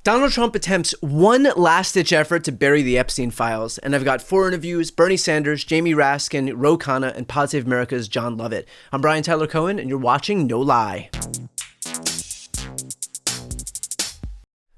Donald Trump attempts one last-ditch effort to bury the Epstein files, and I've got 4 interviews: Bernie Sanders, Jamie Raskin, Ro Khanna, and Pod Save America's John Lovett. I'm Brian Tyler Cohen, and you're watching No Lie.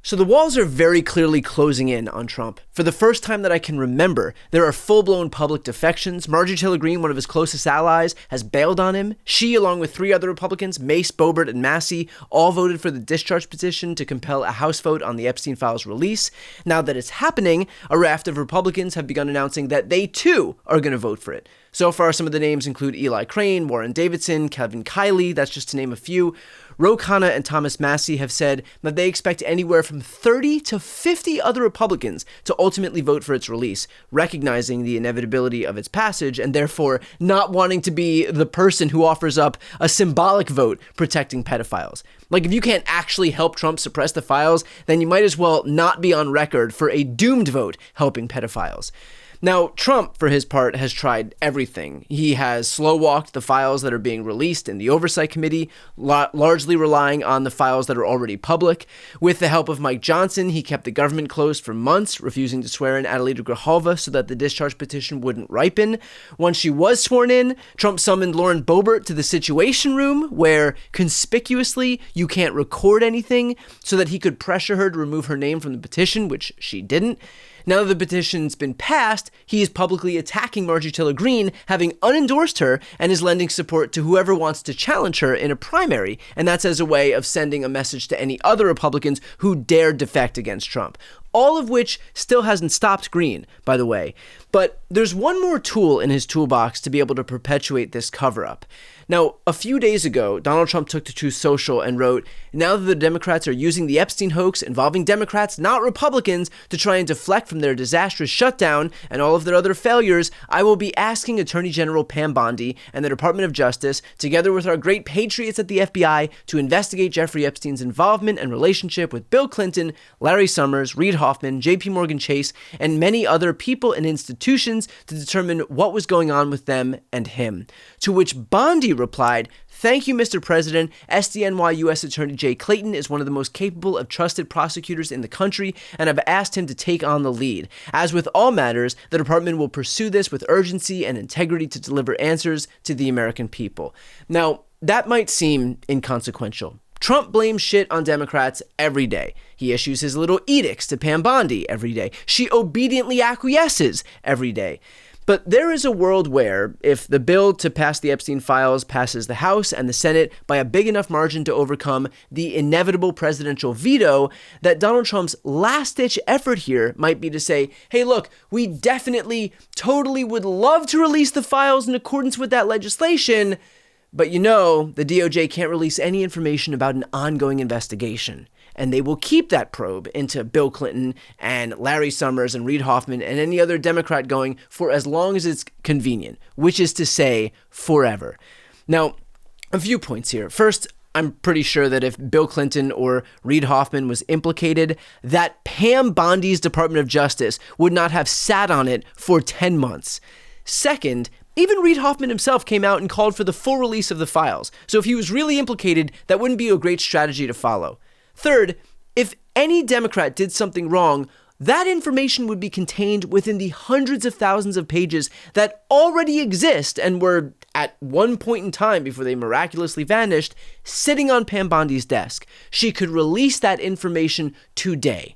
So the walls are very clearly closing in on Trump. For the first time that I can remember, there are full-blown public defections. Marjorie Taylor Greene, one of his closest allies, has bailed on him. She, along with 3 other Republicans, Mace, Boebert, and Massey, all voted for the discharge petition to compel a House vote on the Epstein files release. Now that it's happening, a raft of Republicans have begun announcing that they too are going to vote for it. So far, some of the names include Eli Crane, Warren Davidson, Kevin Kiley, that's just to name a few. Ro Khanna and Thomas Massey have said that they expect anywhere from 30 to 50 other Republicans to ultimately vote for its release, recognizing the inevitability of its passage and therefore not wanting to be the person who offers up a symbolic vote protecting pedophiles. Like, if you can't actually help Trump suppress the files, then you might as well not be on record for a doomed vote helping pedophiles. Now, Trump, for his part, has tried everything. He has slow-walked the files that are being released in the Oversight Committee, largely relying on the files that are already public. With the help of Mike Johnson, he kept the government closed for months, refusing to swear in Adelita Grijalva so that the discharge petition wouldn't ripen. Once she was sworn in, Trump summoned Lauren Boebert to the Situation Room, where, conspicuously, you can't record anything, so that he could pressure her to remove her name from the petition, which she didn't. Now that the petition's been passed, he is publicly attacking Marjorie Taylor Greene, having unendorsed her, and is lending support to whoever wants to challenge her in a primary, and that's as a way of sending a message to any other Republicans who dare defect against Trump. All of which still hasn't stopped Greene, by the way. But there's one more tool in his toolbox to be able to perpetuate this cover-up. Now, a few days ago, Donald Trump took to Truth Social and wrote, "Now that the Democrats are using the Epstein hoax involving Democrats, not Republicans, to try and deflect from their disastrous shutdown and all of their other failures, I will be asking Attorney General Pam Bondi and the Department of Justice, together with our great patriots at the FBI, to investigate Jeffrey Epstein's involvement and relationship with Bill Clinton, Larry Summers, Reid Hoffman, JP Morgan Chase, and many other people and institutions to determine what was going on with them and him." To which Bondi replied, "Thank you, Mr. President. SDNY U.S. Attorney Jay Clayton is one of the most capable of trusted prosecutors in the country, and I've asked him to take on the lead. As with all matters, the department will pursue this with urgency and integrity to deliver answers to the American people." Now, that might seem inconsequential. Trump blames shit on Democrats every day. He issues his little edicts to Pam Bondi every day. She obediently acquiesces every day. But there is a world where, if the bill to pass the Epstein files passes the House and the Senate by a big enough margin to overcome the inevitable presidential veto, that Donald Trump's last-ditch effort here might be to say, hey, look, we definitely, totally would love to release the files in accordance with that legislation, but the DOJ can't release any information about an ongoing investigation. And they will keep that probe into Bill Clinton and Larry Summers and Reid Hoffman and any other Democrat going for as long as it's convenient, which is to say, forever. Now, a few points here. First, I'm pretty sure that if Bill Clinton or Reid Hoffman was implicated, that Pam Bondi's Department of Justice would not have sat on it for 10 months. Second, even Reid Hoffman himself came out and called for the full release of the files. So if he was really implicated, that wouldn't be a great strategy to follow. Third, if any Democrat did something wrong, that information would be contained within the hundreds of thousands of pages that already exist and were, at one point in time before they miraculously vanished, sitting on Pam Bondi's desk. She could release that information today.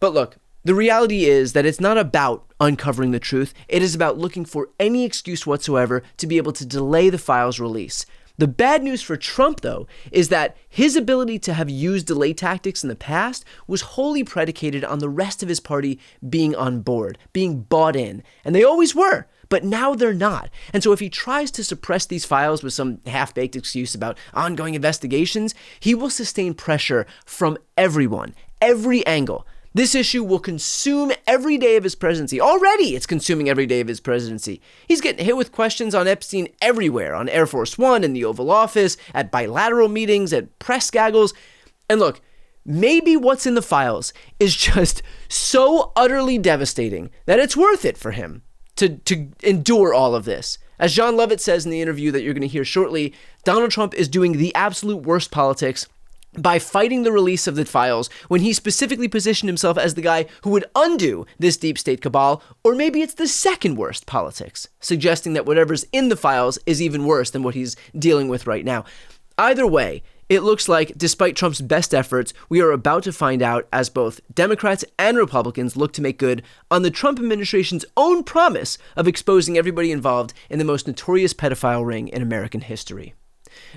But look, the reality is that it's not about uncovering the truth. It is about looking for any excuse whatsoever to be able to delay the files' release. The bad news for Trump, though, is that his ability to have used delay tactics in the past was wholly predicated on the rest of his party being on board, being bought in. And they always were, but now they're not. And so if he tries to suppress these files with some half-baked excuse about ongoing investigations, he will sustain pressure from everyone, every angle. This issue will consume every day of his presidency. Already, it's consuming every day of his presidency. He's getting hit with questions on Epstein everywhere, on Air Force One, in the Oval Office, at bilateral meetings, at press gaggles. And look, maybe what's in the files is just so utterly devastating that it's worth it for him to endure all of this. As John Lovett says in the interview that you're going to hear shortly, Donald Trump is doing the absolute worst politics by fighting the release of the files when he specifically positioned himself as the guy who would undo this deep state cabal, or maybe it's the second worst politics, suggesting that whatever's in the files is even worse than what he's dealing with right now. Either way, it looks like, despite Trump's best efforts, we are about to find out as both Democrats and Republicans look to make good on the Trump administration's own promise of exposing everybody involved in the most notorious pedophile ring in American history.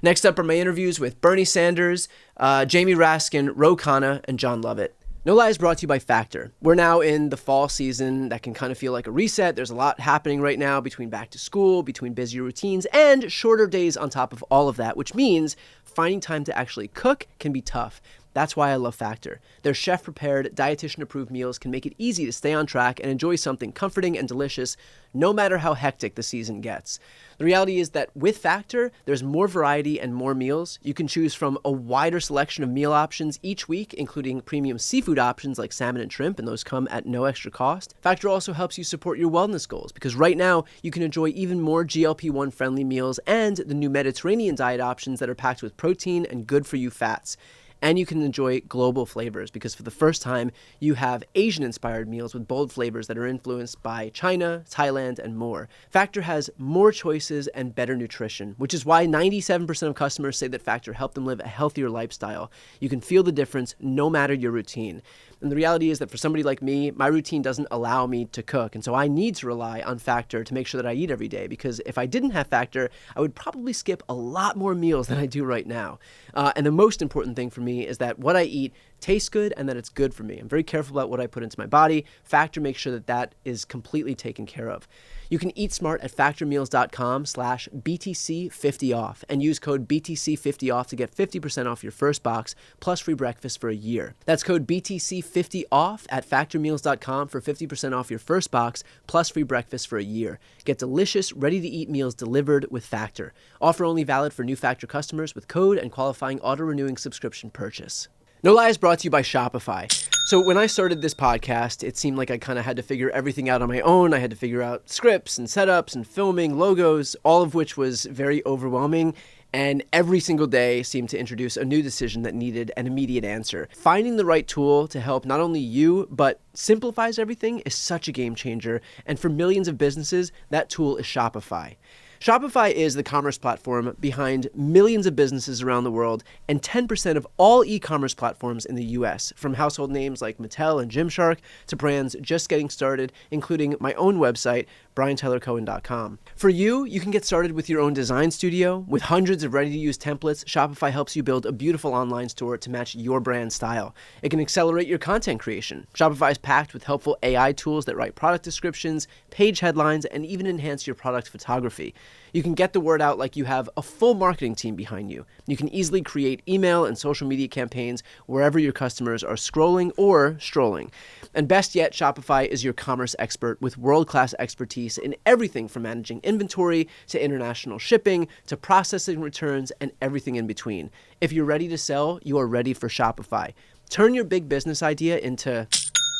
Next up are my interviews with Bernie Sanders, Jamie Raskin, Ro Khanna, and John Lovett. No Lie is brought to you by Factor. We're now in the fall season. That can kind of feel like a reset. There's a lot happening right now between back to school, between busier routines, and shorter days on top of all of that, which means finding time to actually cook can be tough. That's why I love Factor. Their chef-prepared, dietitian-approved meals can make it easy to stay on track and enjoy something comforting and delicious, no matter how hectic the season gets. The reality is that with Factor, there's more variety and more meals. You can choose from a wider selection of meal options each week, including premium seafood options like salmon and shrimp, and those come at no extra cost. Factor also helps you support your wellness goals, because right now, you can enjoy even more GLP-1 friendly meals and the new Mediterranean diet options that are packed with protein and good-for-you fats. And you can enjoy global flavors, because for the first time, you have Asian-inspired meals with bold flavors that are influenced by China, Thailand, and more. Factor has more choices and better nutrition, which is why 97% of customers say that Factor helped them live a healthier lifestyle. You can feel the difference no matter your routine. And the reality is that for somebody like me, my routine doesn't allow me to cook. And so I need to rely on Factor to make sure that I eat every day, because if I didn't have Factor, I would probably skip a lot more meals than I do right now. And the most important thing for me is that what I eat tastes good and that it's good for me. I'm very careful about what I put into my body. Factor makes sure that that is completely taken care of. You can eat smart at factormeals.com/BTC50off and use code BTC50off to get 50% off your first box plus free breakfast for a year. That's code BTC50off at factormeals.com for 50% off your first box plus free breakfast for a year. Get delicious, ready-to-eat meals delivered with Factor. Offer only valid for new Factor customers with code and qualifying auto-renewing subscription purchase. No Lie is brought to you by Shopify. So when I started this podcast, it seemed like I kind of had to figure everything out on my own. I had to figure out scripts and setups and filming, logos, all of which was very overwhelming. And every single day seemed to introduce a new decision that needed an immediate answer. Finding the right tool to help not only you, but simplifies everything is such a game changer. And for millions of businesses, that tool is Shopify. Shopify is the commerce platform behind millions of businesses around the world and 10% of all e-commerce platforms in the US, from household names like Mattel and Gymshark to brands just getting started, including my own website, BrianTylerCohen.com. For you, you can get started with your own design studio. With hundreds of ready-to-use templates, Shopify helps you build a beautiful online store to match your brand style. It can accelerate your content creation. Shopify is packed with helpful AI tools that write product descriptions, page headlines, and even enhance your product photography. You can get the word out like you have a full marketing team behind you. You can easily create email and social media campaigns wherever your customers are scrolling or strolling. And best yet, Shopify is your commerce expert with world-class expertise in everything from managing inventory to international shipping to processing returns and everything in between. If you're ready to sell, you are ready for Shopify. Turn your big business idea into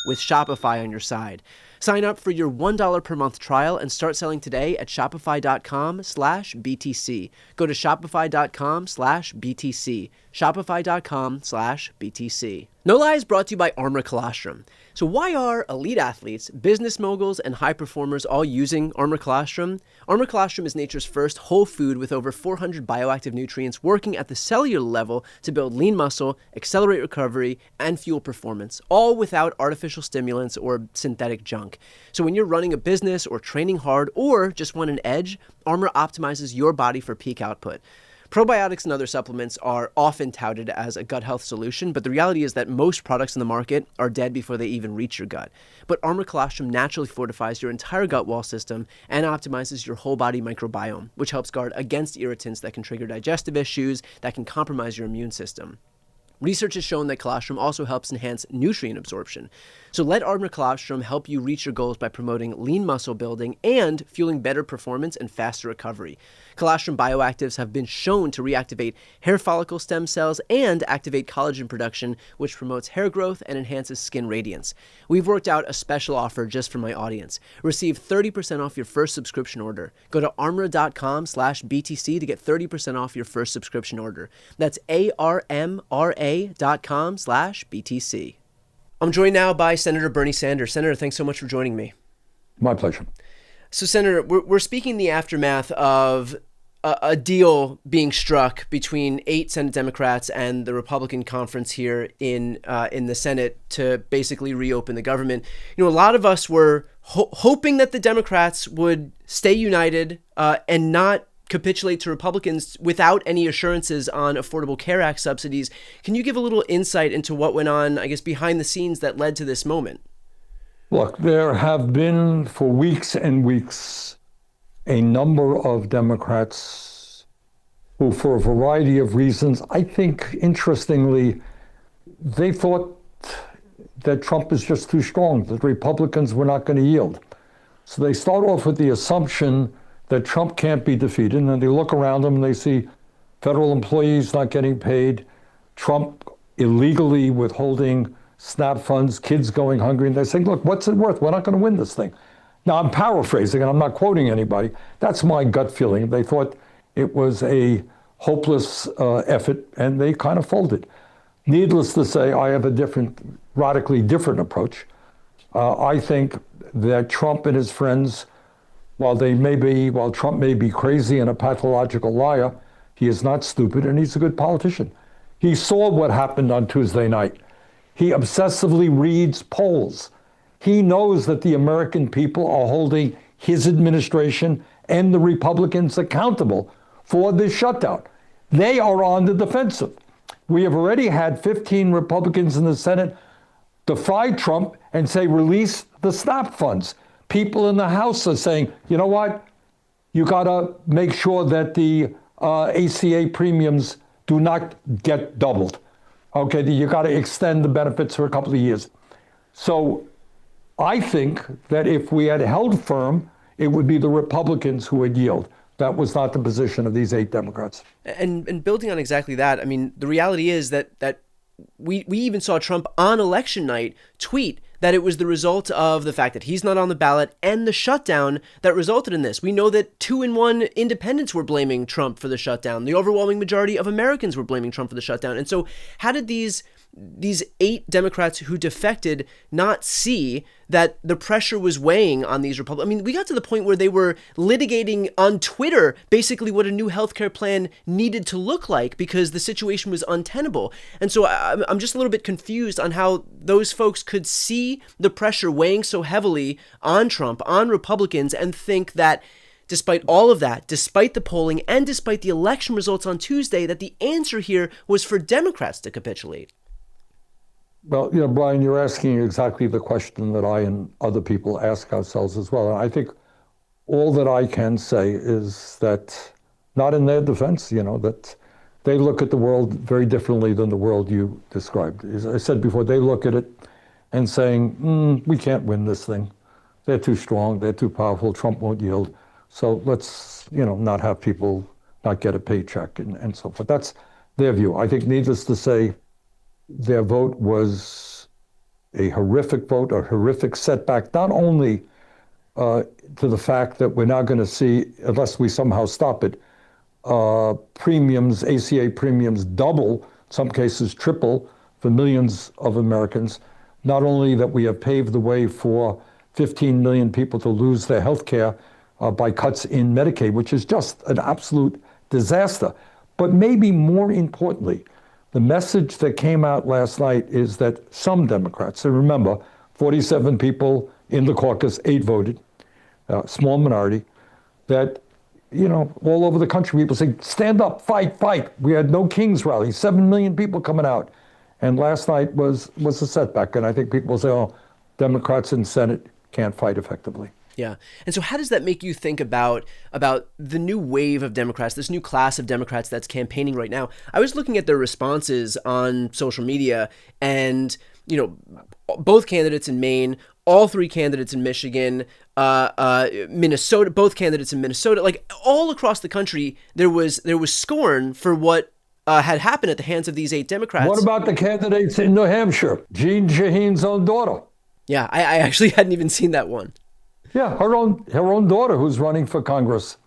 with Shopify on your side. Sign up for your $1 per month trial and start selling today at shopify.com/BTC. Go to shopify.com/BTC. Shopify.com/BTC. No Lie is brought to you by Armor Colostrum. So why are elite athletes, business moguls, and high performers all using Armor Colostrum? Armor Colostrum is nature's first whole food with over 400 bioactive nutrients working at the cellular level to build lean muscle, accelerate recovery, and fuel performance, all without artificial stimulants or synthetic junk. So when you're running a business or training hard or just want an edge, Armor optimizes your body for peak output. Probiotics and other supplements are often touted as a gut health solution, but the reality is that most products in the market are dead before they even reach your gut. But Armor Colostrum naturally fortifies your entire gut wall system and optimizes your whole body microbiome, which helps guard against irritants that can trigger digestive issues that can compromise your immune system. Research has shown that colostrum also helps enhance nutrient absorption. So let Armor Colostrum help you reach your goals by promoting lean muscle building and fueling better performance and faster recovery. Colostrum bioactives have been shown to reactivate hair follicle stem cells and activate collagen production, which promotes hair growth and enhances skin radiance. We've worked out a special offer just for my audience. Receive 30% off your first subscription order. Go to armor.com/BTC to get 30% off your first subscription order. That's ARMRA aa.com/BTC. I'm joined now by Senator Bernie Sanders. Senator, thanks so much for joining me. My pleasure. So, Senator, we're speaking in the aftermath of a deal being struck between 8 Senate Democrats and the Republican conference here in the Senate to basically reopen the government. You know, a lot of us were hoping that the Democrats would stay united and not capitulate to Republicans without any assurances on Affordable Care Act subsidies. Can you give a little insight into what went on, I guess, behind the scenes that led to this moment? Look, there have been for weeks and weeks a number of Democrats who, for a variety of reasons, I think, interestingly, they thought that Trump is just too strong, that Republicans were not going to yield. So they start off with the assumption that Trump can't be defeated, and then they look around them and they see federal employees not getting paid, Trump illegally withholding SNAP funds, kids going hungry, and they say, look, what's it worth? We're not going to win this thing. Now, I'm paraphrasing, and I'm not quoting anybody. That's my gut feeling. They thought it was a hopeless effort, and they kind of folded. Needless to say, I have a radically different approach. I think that Trump and his friends, while Trump may be crazy and a pathological liar, he is not stupid and he's a good politician. He saw what happened on Tuesday night. He obsessively reads polls. He knows that the American people are holding his administration and the Republicans accountable for this shutdown. They are on the defensive. We have already had 15 Republicans in the Senate defy Trump and say, release the SNAP funds. People in the House are saying, you know what? You got to make sure that the ACA premiums do not get doubled. Okay, you got to extend the benefits for a couple of years. So I think that if we had held firm, it would be the Republicans who would yield. That was not the position of these 8 Democrats. And building on exactly that, I mean, the reality is that we even saw Trump on election night tweet that it was the result of the fact that he's not on the ballot and the shutdown that resulted in this. We know that 2-in-1 independents were blaming Trump for the shutdown. The overwhelming majority of Americans were blaming Trump for the shutdown. And so how did these 8 Democrats who defected not see that the pressure was weighing on these Republicans? I mean, we got to the point where they were litigating on Twitter basically what a new healthcare plan needed to look like because the situation was untenable. And so I'm just a little bit confused on how those folks could see the pressure weighing so heavily on Trump, on Republicans, and think that despite all of that, despite the polling, and despite the election results on Tuesday, that the answer here was for Democrats to capitulate. Well, Brian, you're asking exactly the question that I and other people ask ourselves as well. And I think all that I can say is that, not in their defense, that they look at the world very differently than the world you described. As I said before, they look at it and saying, we can't win this thing. They're too strong, they're too powerful, Trump won't yield. So let's, not have people not get a paycheck and so forth. That's their view. I think, needless to say, their vote was a horrific vote, a horrific setback, not only to the fact that we're now going to see, unless we somehow stop it, premiums, ACA premiums double, in some cases triple, for millions of Americans. Not only that we have paved the way for 15 million people to lose their health care by cuts in Medicaid, which is just an absolute disaster, but maybe more importantly, the message that came out last night is that some Democrats, and remember, 47 people in the caucus, 8 voted, small minority, that, all over the country, people say, stand up, fight, fight. We had no King's rally, 7 million people coming out. And last night was a setback. And I think people say, oh, Democrats in Senate can't fight effectively. Yeah. And so how does that make you think about the new wave of Democrats, this new class of Democrats that's campaigning right now? I was looking at their responses on social media and, both candidates in Maine, all 3 candidates in Michigan, Minnesota, both candidates in Minnesota, like all across the country, there was scorn for what had happened at the hands of these 8 Democrats. What about the candidates in New Hampshire? Jeanne Shaheen's own daughter. Yeah, I actually hadn't even seen that one. Yeah, her own daughter who's running for Congress.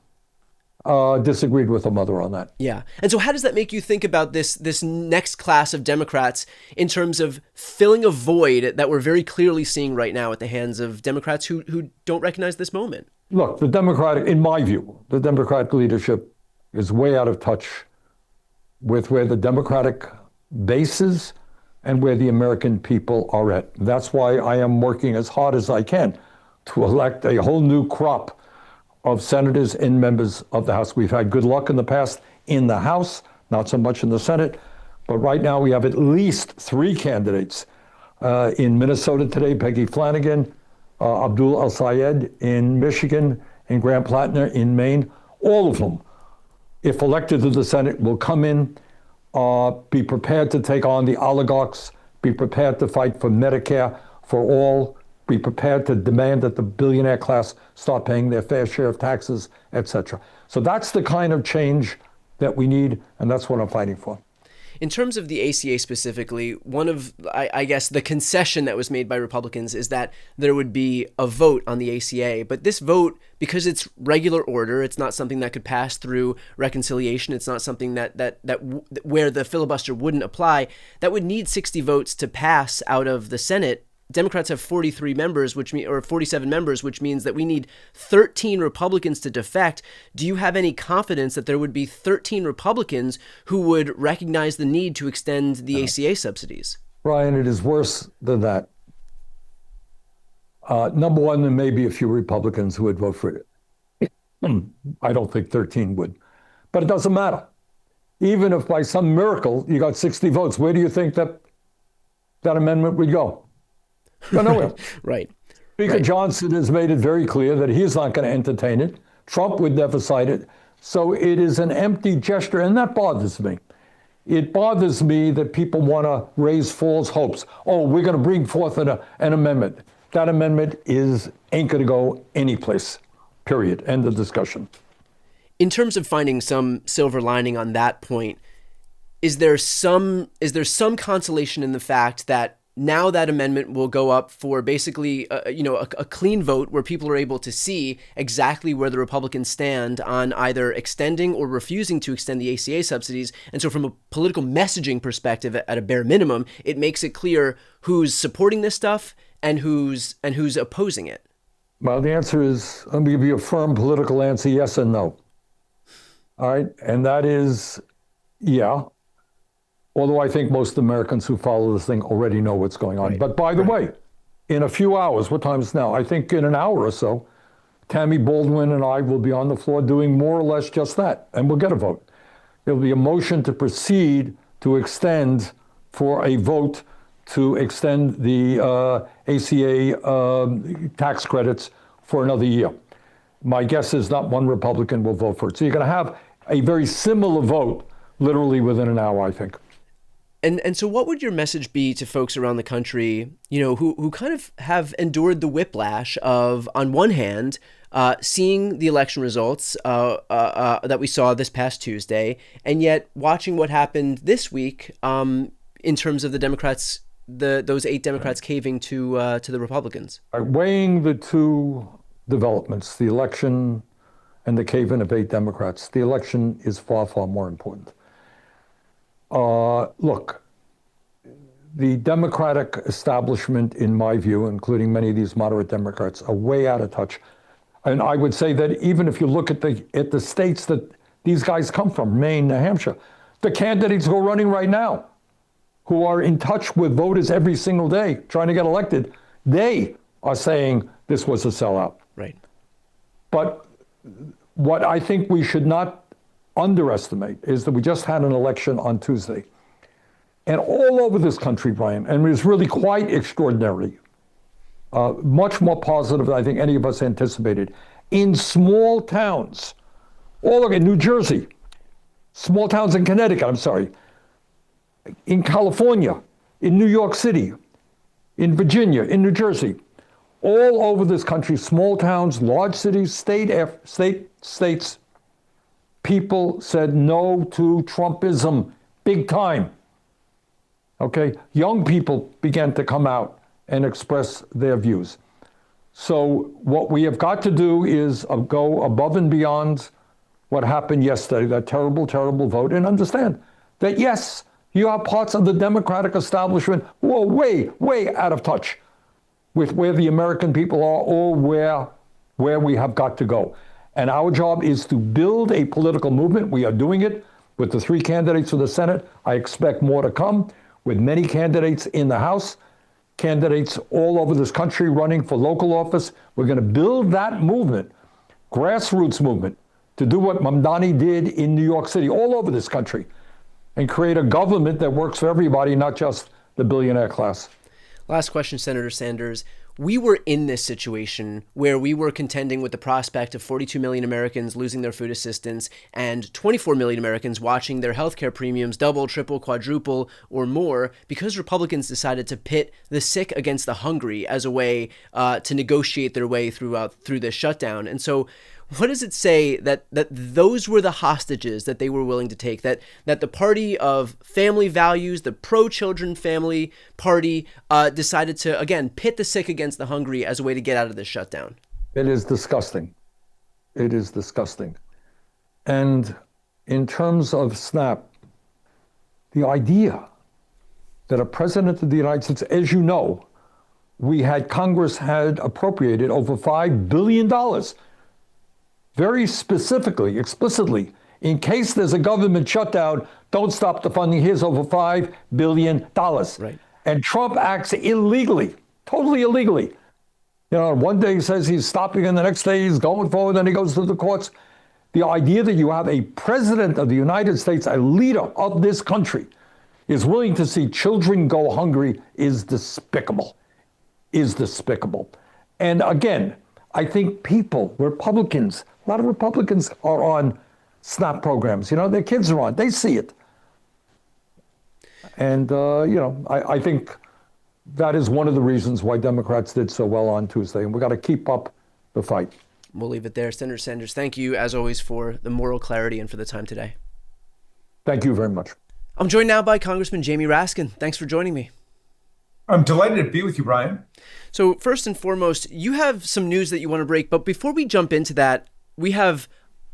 disagreed with the mother on that. Yeah. And so how does that make you think about this next class of Democrats in terms of filling a void that we're very clearly seeing right now at the hands of Democrats who don't recognize this moment? Look, in my view, the Democratic leadership is way out of touch with where the Democratic base is and where the American people are at. That's why I am working as hard as I can to elect a whole new crop of senators and members of the House. We've had good luck in the past in the House, not so much in the Senate, but right now we have at least 3 candidates. In Minnesota today, Peggy Flanagan, Abdul El-Sayed in Michigan, and Grant Plattner in Maine. All of them, if elected to the Senate, will come in, be prepared to take on the oligarchs, be prepared to fight for Medicare for all, be prepared to demand that the billionaire class start paying their fair share of taxes, etc. So that's the kind of change that we need, and that's what I'm fighting for. In terms of the ACA specifically, one of, I guess, the concession that was made by Republicans is that there would be a vote on the ACA. But this vote, because it's regular order, it's not something that could pass through reconciliation. It's not something where the filibuster wouldn't apply. That would need 60 votes to pass out of the Senate. Democrats have 43 members, or 47 members, which means that we need 13 Republicans to defect. Do you have any confidence that there would be 13 Republicans who would recognize the need to extend the ACA subsidies? Brian, it is worse than that. Number one, there may be a few Republicans who would vote for it. I don't think 13 would, but it doesn't matter. Even if by some miracle you got 60 votes, where do you think that amendment would go? Go nowhere. Right. Speaker Johnson has made it very clear that he's not going to entertain it. Trump would never cite it. So it is an empty gesture, and that bothers me. It bothers me that people want to raise false hopes. Oh, we're going to bring forth an amendment. That amendment ain't going to go anyplace, period. End of discussion. In terms of finding some silver lining on that point, is there some consolation in the fact that now that amendment will go up for basically, a clean vote where people are able to see exactly where the Republicans stand on either extending or refusing to extend the ACA subsidies. And so from a political messaging perspective, at a bare minimum, it makes it clear who's supporting this stuff and who's opposing it. Well, the answer is, let me give you a firm political answer, yes and no. All right. And that is, yeah. Although I think most Americans who follow this thing already know what's going on. Right. But by the way, in a few hours, what time is it now? I think in an hour or so, Tammy Baldwin and I will be on the floor doing more or less just that, and we'll get a vote. There'll be a motion to proceed to extend for a vote to extend the ACA tax credits for another year. My guess is not one Republican will vote for it. So you're going to have a very similar vote literally within an hour, I think. And so what would your message be to folks around the country, who kind of have endured the whiplash of, on one hand, seeing the election results that we saw this past Tuesday, and yet watching what happened this week in terms of the Democrats, those 8 Democrats caving to the Republicans? Weighing the two developments, the election and the cave-in of 8 Democrats, the election is far, far more important. Look, the Democratic establishment, in my view, including many of these moderate Democrats, are way out of touch. And I would say that even if you look at the states that these guys come from, Maine, New Hampshire, the candidates who are running right now, who are in touch with voters every single day, trying to get elected, they are saying this was a sellout. Right. But what I think we should not underestimate is that we just had an election on Tuesday. And all over this country, Brian, and it was really quite extraordinary, much more positive than I think any of us anticipated. In small towns, all over New Jersey, small towns in Connecticut, I'm sorry, in California, in New York City, in Virginia, in New Jersey, all over this country, small towns, large cities, states, people said no to Trumpism, big time. Okay, young people began to come out and express their views. So what we have got to do is go above and beyond what happened yesterday, that terrible, terrible vote, and understand that, yes, you have parts of the Democratic establishment who are way, way out of touch with where the American people are or where we have got to go. And our job is to build a political movement. We are doing it with the 3 candidates for the Senate. I expect more to come with many candidates in the House, candidates all over this country running for local office. We're going to build that movement, grassroots movement, to do what Mamdani did in New York City, all over this country, and create a government that works for everybody, not just the billionaire class. Last question, Senator Sanders. We were in this situation where we were contending with the prospect of 42 million Americans losing their food assistance and 24 million Americans watching their healthcare premiums double, triple, quadruple, or more because Republicans decided to pit the sick against the hungry as a way to negotiate their way through this shutdown. And so what does it say that those were the hostages that they were willing to take, that the party of family values, the pro-children family party, decided to, again, pit the sick against the hungry as a way to get out of this shutdown? It is disgusting. It is disgusting. And in terms of SNAP, the idea that a president of the United States, as you know, Congress had appropriated over $5 billion very specifically, explicitly, in case there's a government shutdown, don't stop the funding. Here's over $5 billion. Right. And Trump acts illegally, totally illegally. You know, one day he says he's stopping, and the next day he's going forward, and he goes to the courts. The idea that you have a president of the United States, a leader of this country, is willing to see children go hungry is despicable, And again, I think people, Republicans, a lot of Republicans are on SNAP programs. You know, their kids are on. They see it. And, I think that is one of the reasons why Democrats did so well on Tuesday. And we got to keep up the fight. We'll leave it there. Senator Sanders, thank you, as always, for the moral clarity and for the time today. Thank you very much. I'm joined now by Congressman Jamie Raskin. Thanks for joining me. I'm delighted to be with you, Brian. So first and foremost, you have some news that you want to break. But before we jump into that, we have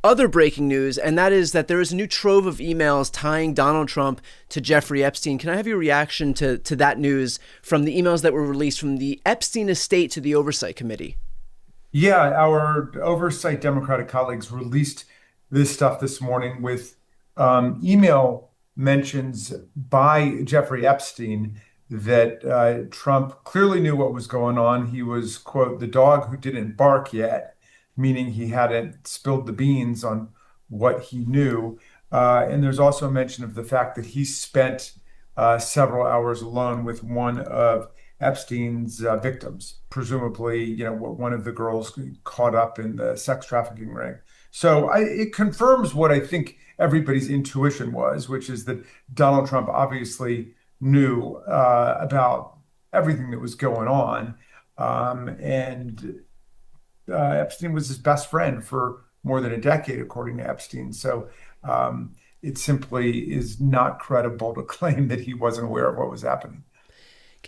other breaking news, and that is that there is a new trove of emails tying Donald Trump to Jeffrey Epstein. Can I have your reaction to that news from the emails that were released from the Epstein estate to the Oversight Committee? Yeah, our Oversight Democratic colleagues released this stuff this morning with email mentions by Jeffrey Epstein that Trump clearly knew what was going on. He was, quote, the dog who didn't bark yet, meaning he hadn't spilled the beans on what he knew. And there's also a mention of the fact that he spent several hours alone with one of Epstein's victims, presumably, one of the girls caught up in the sex trafficking ring. So it confirms what I think everybody's intuition was, which is that Donald Trump obviously knew about everything that was going on. And Epstein was his best friend for more than a decade, according to Epstein. So it simply is not credible to claim that he wasn't aware of what was happening.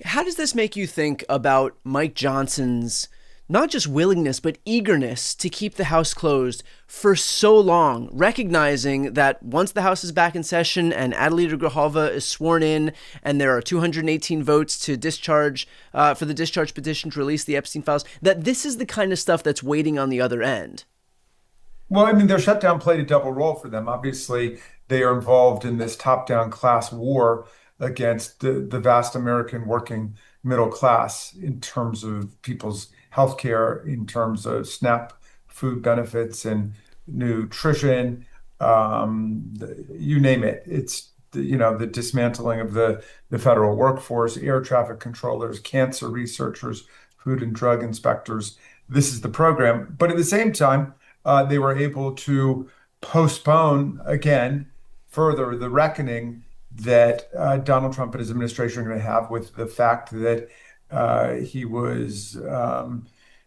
How does this make you think about Mike Johnson's not just willingness, but eagerness to keep the House closed for so long, recognizing that once the House is back in session and Adelita Grijalva is sworn in and there are 218 votes to discharge for the discharge petition to release the Epstein files, that this is the kind of stuff that's waiting on the other end? Well, I mean, their shutdown played a double role for them. Obviously, they are involved in this top-down class war against the vast American working middle class in terms of people's healthcare, in terms of SNAP food benefits and nutrition, you name it. It's the dismantling of the federal workforce, air traffic controllers, cancer researchers, food and drug inspectors. This is the program. But at the same time, they were able to postpone again further the reckoning that Donald Trump and his administration are going to have with the fact that he was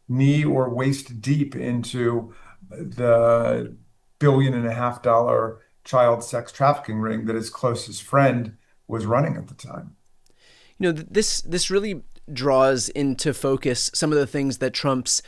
knee or waist deep into the $1.5 billion child sex trafficking ring that his closest friend was running at the time. This really draws into focus some of the things that Trump's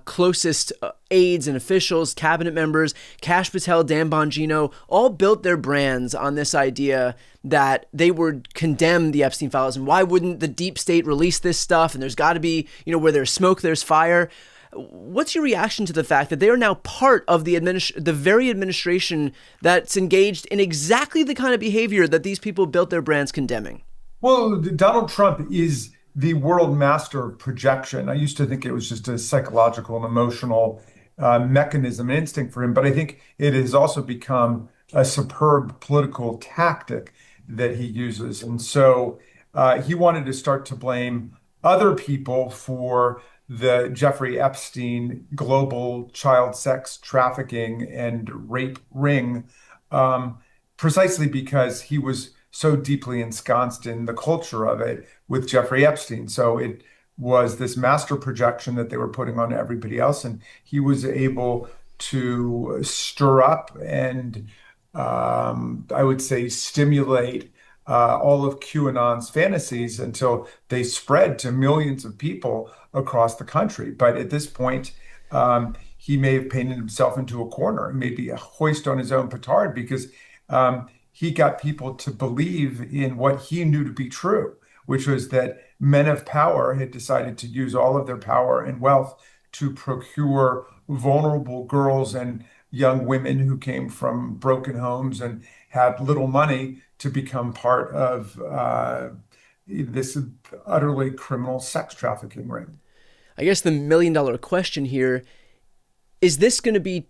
closest aides and officials, cabinet members, Kash Patel, Dan Bongino, all built their brands on this idea that they would condemn the Epstein files. And why wouldn't the deep state release this stuff? And there's got to be, where there's smoke, there's fire. What's your reaction to the fact that they are now part of the very administration that's engaged in exactly the kind of behavior that these people built their brands condemning? Well, Donald Trump is the world master of projection. I used to think it was just a psychological and emotional mechanism and instinct for him, but I think it has also become a superb political tactic that he uses. And so he wanted to start to blame other people for the Jeffrey Epstein global child sex trafficking and rape ring, precisely because he was so deeply ensconced in the culture of it with Jeffrey Epstein. So it was this master projection that they were putting on everybody else. And he was able to stir up and I would say stimulate all of QAnon's fantasies until they spread to millions of people across the country. But at this point, he may have painted himself into a corner, maybe a hoist on his own petard, because he got people to believe in what he knew to be true, which was that men of power had decided to use all of their power and wealth to procure vulnerable girls and young women who came from broken homes and had little money to become part of this utterly criminal sex trafficking ring. I guess the million-dollar question here, is this going to be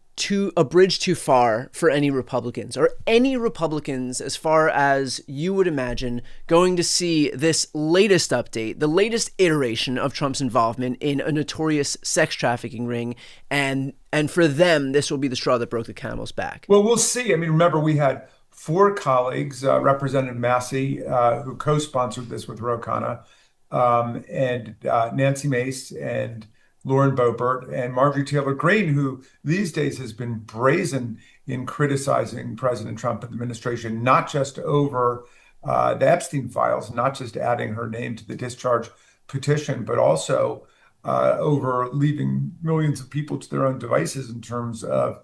a bridge too far for any Republicans? Are any Republicans, as far as you would imagine, going to see this latest update, the latest iteration of Trump's involvement in a notorious sex trafficking ring, and for them, this will be the straw that broke the camel's back? Well, we'll see. I mean, remember, we had 4 colleagues, Representative Massey, who co-sponsored this with Ro Khanna, and Nancy Mace and Lauren Boebert and Marjorie Taylor Greene, who these days has been brazen in criticizing President Trump and the administration, not just over the Epstein files, not just adding her name to the discharge petition, but also over leaving millions of people to their own devices in terms of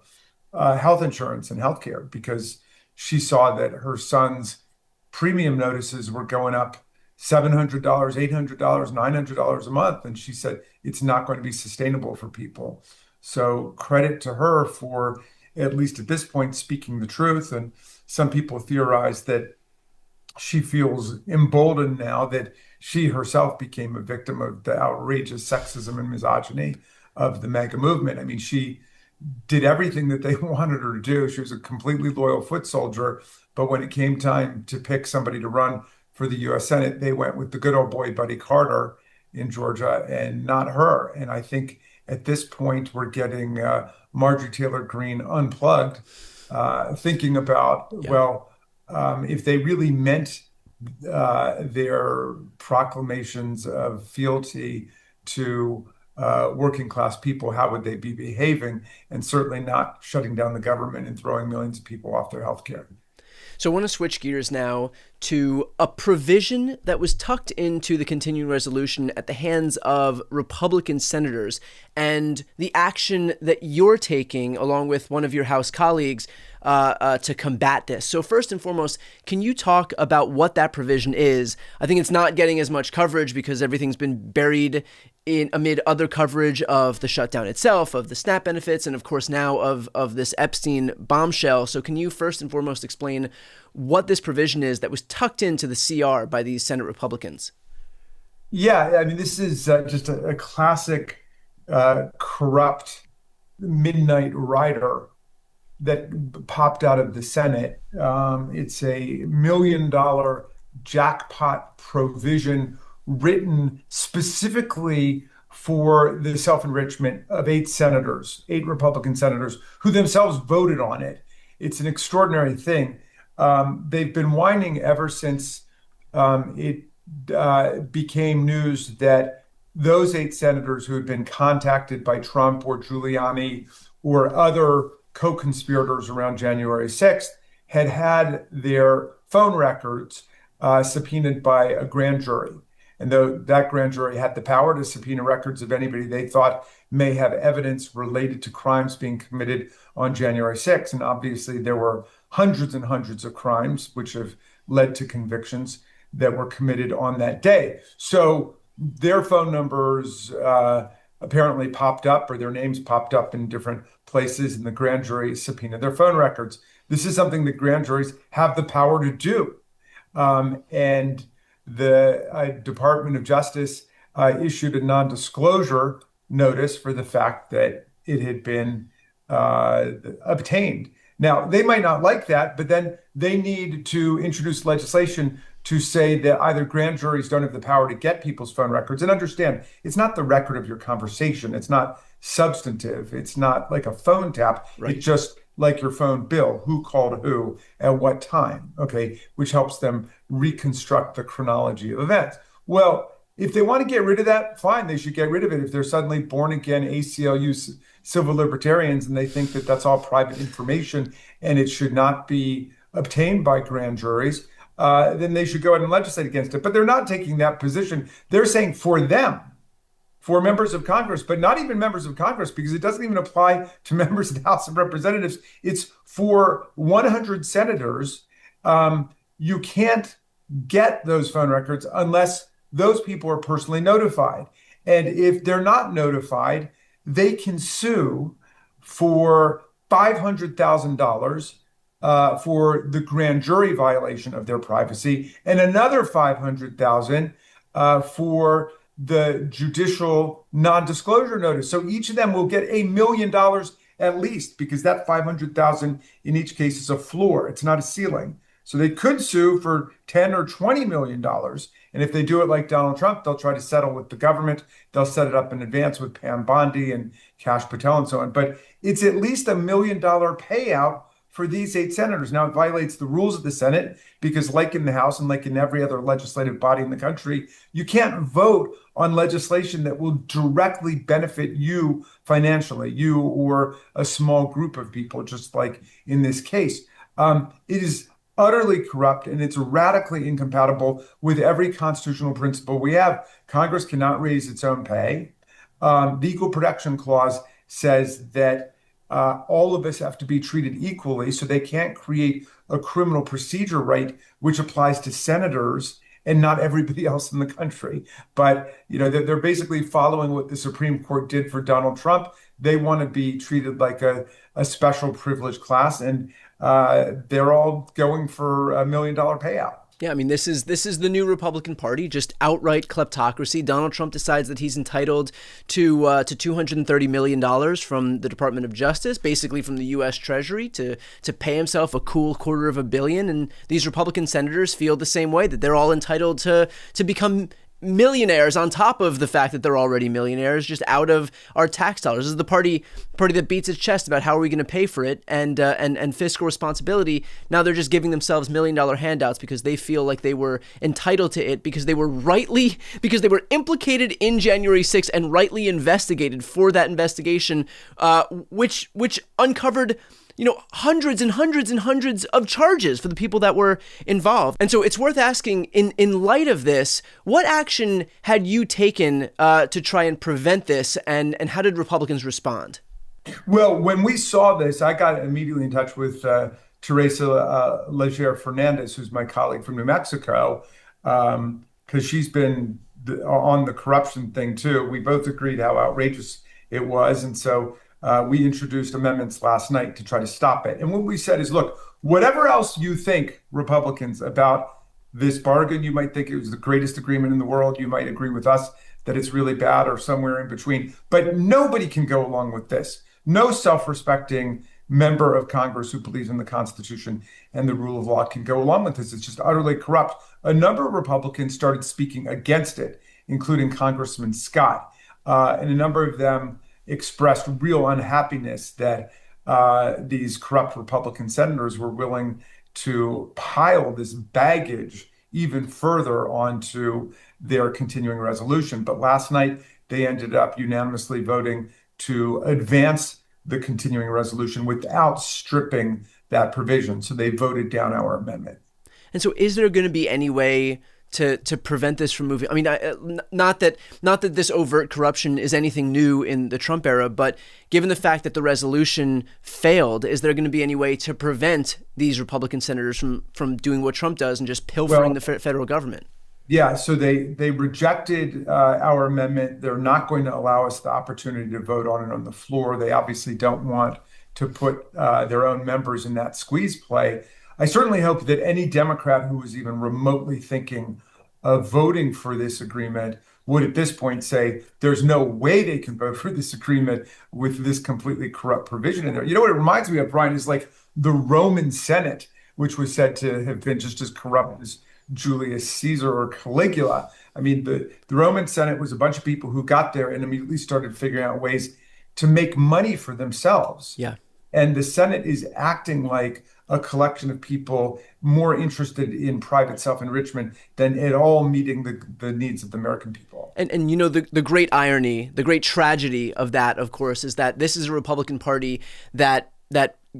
health insurance and healthcare, because she saw that her son's premium notices were going up $700, $800, $900 a month. And she said, it's not going to be sustainable for people. So credit to her for, at least at this point, speaking the truth. And some people theorize that she feels emboldened now that she herself became a victim of the outrageous sexism and misogyny of the MAGA movement. I mean, she did everything that they wanted her to do. She was a completely loyal foot soldier. But when it came time to pick somebody to run for the U.S. Senate, they went with the good old boy, Buddy Carter in Georgia, and not her. And I think at this point, we're getting Marjorie Taylor Greene unplugged, thinking about, if they really meant their proclamations of fealty to working class people, how would they be behaving? And certainly not shutting down the government and throwing millions of people off their health care. So I want to switch gears now to a provision that was tucked into the continuing resolution at the hands of Republican senators and the action that you're taking along with one of your House colleagues to combat this. So first and foremost, can you talk about what that provision is? I think it's not getting as much coverage because everything's been buried amid other coverage of the shutdown itself, of the SNAP benefits, and of course now of this Epstein bombshell. So can you first and foremost explain what this provision is that was tucked into the CR by these Senate Republicans? Yeah, I mean, this is just a classic corrupt midnight rider that popped out of the Senate. It's a $1 million jackpot provision written specifically for the self-enrichment of 8 Republican senators who themselves voted on it. It's an extraordinary thing. They've been whining ever since it became news that those 8 senators who had been contacted by Trump or Giuliani or other co-conspirators around January 6th had their phone records subpoenaed by a grand jury. And though that grand jury had the power to subpoena records of anybody they thought may have evidence related to crimes being committed on January 6th. And obviously, there were hundreds and hundreds of crimes which have led to convictions that were committed on that day. So their phone numbers apparently popped up, or their names popped up in different places, and the grand jury subpoenaed their phone records. This is something that grand juries have the power to do. And the Department of Justice issued a non-disclosure notice for the fact that it had been obtained. Now, they might not like that, but then they need to introduce legislation to say that either grand juries don't have the power to get people's phone records. And understand, it's not the record of your conversation. It's not substantive. It's not like a phone tap. Right. It's just like your phone bill, who called who at what time, okay, which helps them reconstruct the chronology of events. Well, if they want to get rid of that, fine, they should get rid of it. If they're suddenly born again ACLU civil libertarians and they think that that's all private information and it should not be obtained by grand juries, then they should go ahead and legislate against it. But they're not taking that position. They're saying for them, for members of Congress, but not even members of Congress, because it doesn't even apply to members of the House of Representatives. It's for 100 senators. You can't get those phone records unless those people are personally notified. And if they're not notified, they can sue for $500,000 for the grand jury violation of their privacy, and another $500,000 for the judicial non-disclosure notice. So each of them will get $1 million at least, because that $500,000 in each case is a floor. It's not a ceiling. So they could sue for $10 or $20 million. And if they do it like Donald Trump, they'll try to settle with the government. They'll set it up in advance with Pam Bondi and Kash Patel and so on. But it's at least $1 million payout for these 8 senators. Now, it violates the rules of the Senate because, like in the House and like in every other legislative body in the country, you can't vote on legislation that will directly benefit you financially, you or a small group of people, just like in this case. It is utterly corrupt, and it's radically incompatible with every constitutional principle we have. Congress cannot raise its own pay. The Equal Protection Clause says that all of us have to be treated equally, so they can't create a criminal procedure right which applies to senators and not everybody else in the country. But they're basically following what the Supreme Court did for Donald Trump. They want to be treated like a special privileged class, and they're all going for $1 million payout. Yeah, I mean, this is the new Republican Party, just outright kleptocracy. Donald Trump decides that he's entitled to $230 million from the Department of Justice, basically from the U.S. Treasury, to pay himself a cool $250 million. And these Republican senators feel the same way, that they're all entitled to become millionaires on top of the fact that they're already millionaires, just out of our tax dollars. This is the party that beats its chest about how are we going to pay for it and fiscal responsibility. Now they're just giving themselves $1 million handouts because they feel like they were entitled to it because they were implicated in January 6th and rightly investigated for that investigation, which uncovered hundreds and hundreds and hundreds of charges for the people that were involved. And so it's worth asking, in light of this, what action had you taken to try and prevent this, and how did Republicans respond? Well, when we saw this, I got immediately in touch with Teresa Leger Fernandez, who's my colleague from New Mexico, because she's been on the corruption thing too. We both agreed how outrageous it was. And so we introduced amendments last night to try to stop it. And what we said is, look, whatever else you think, Republicans, about this bargain, you might think it was the greatest agreement in the world. You might agree with us that it's really bad or somewhere in between. But nobody can go along with this. No self-respecting member of Congress who believes in the Constitution and the rule of law can go along with this. It's just utterly corrupt. A number of Republicans started speaking against it, including Congressman Scott. And a number of them expressed real unhappiness that these corrupt Republican senators were willing to pile this baggage even further onto their continuing resolution. But last night, they ended up unanimously voting to advance the continuing resolution without stripping that provision. So they voted down our amendment. And so is there going to be any way to prevent this from moving? I mean, not that this overt corruption is anything new in the Trump era, but given the fact that the resolution failed, is there going to be any way to prevent these Republican senators from doing what Trump does and just pilfering the federal government? Yeah, so they rejected our amendment. They're not going to allow us the opportunity to vote on it on the floor. They obviously don't want to put their own members in that squeeze play. I certainly hope that any Democrat who was even remotely thinking of voting for this agreement would at this point say there's no way they can vote for this agreement with this completely corrupt provision in there. You know what it reminds me of, Brian, is like the Roman Senate, which was said to have been just as corrupt as Julius Caesar or Caligula. I mean, the Roman Senate was a bunch of people who got there and immediately started figuring out ways to make money for themselves. Yeah. And the Senate is acting like a collection of people more interested in private self-enrichment than at all meeting the needs of the American people. And you know, the great irony, the great tragedy of that, of course, is that this is a Republican Party that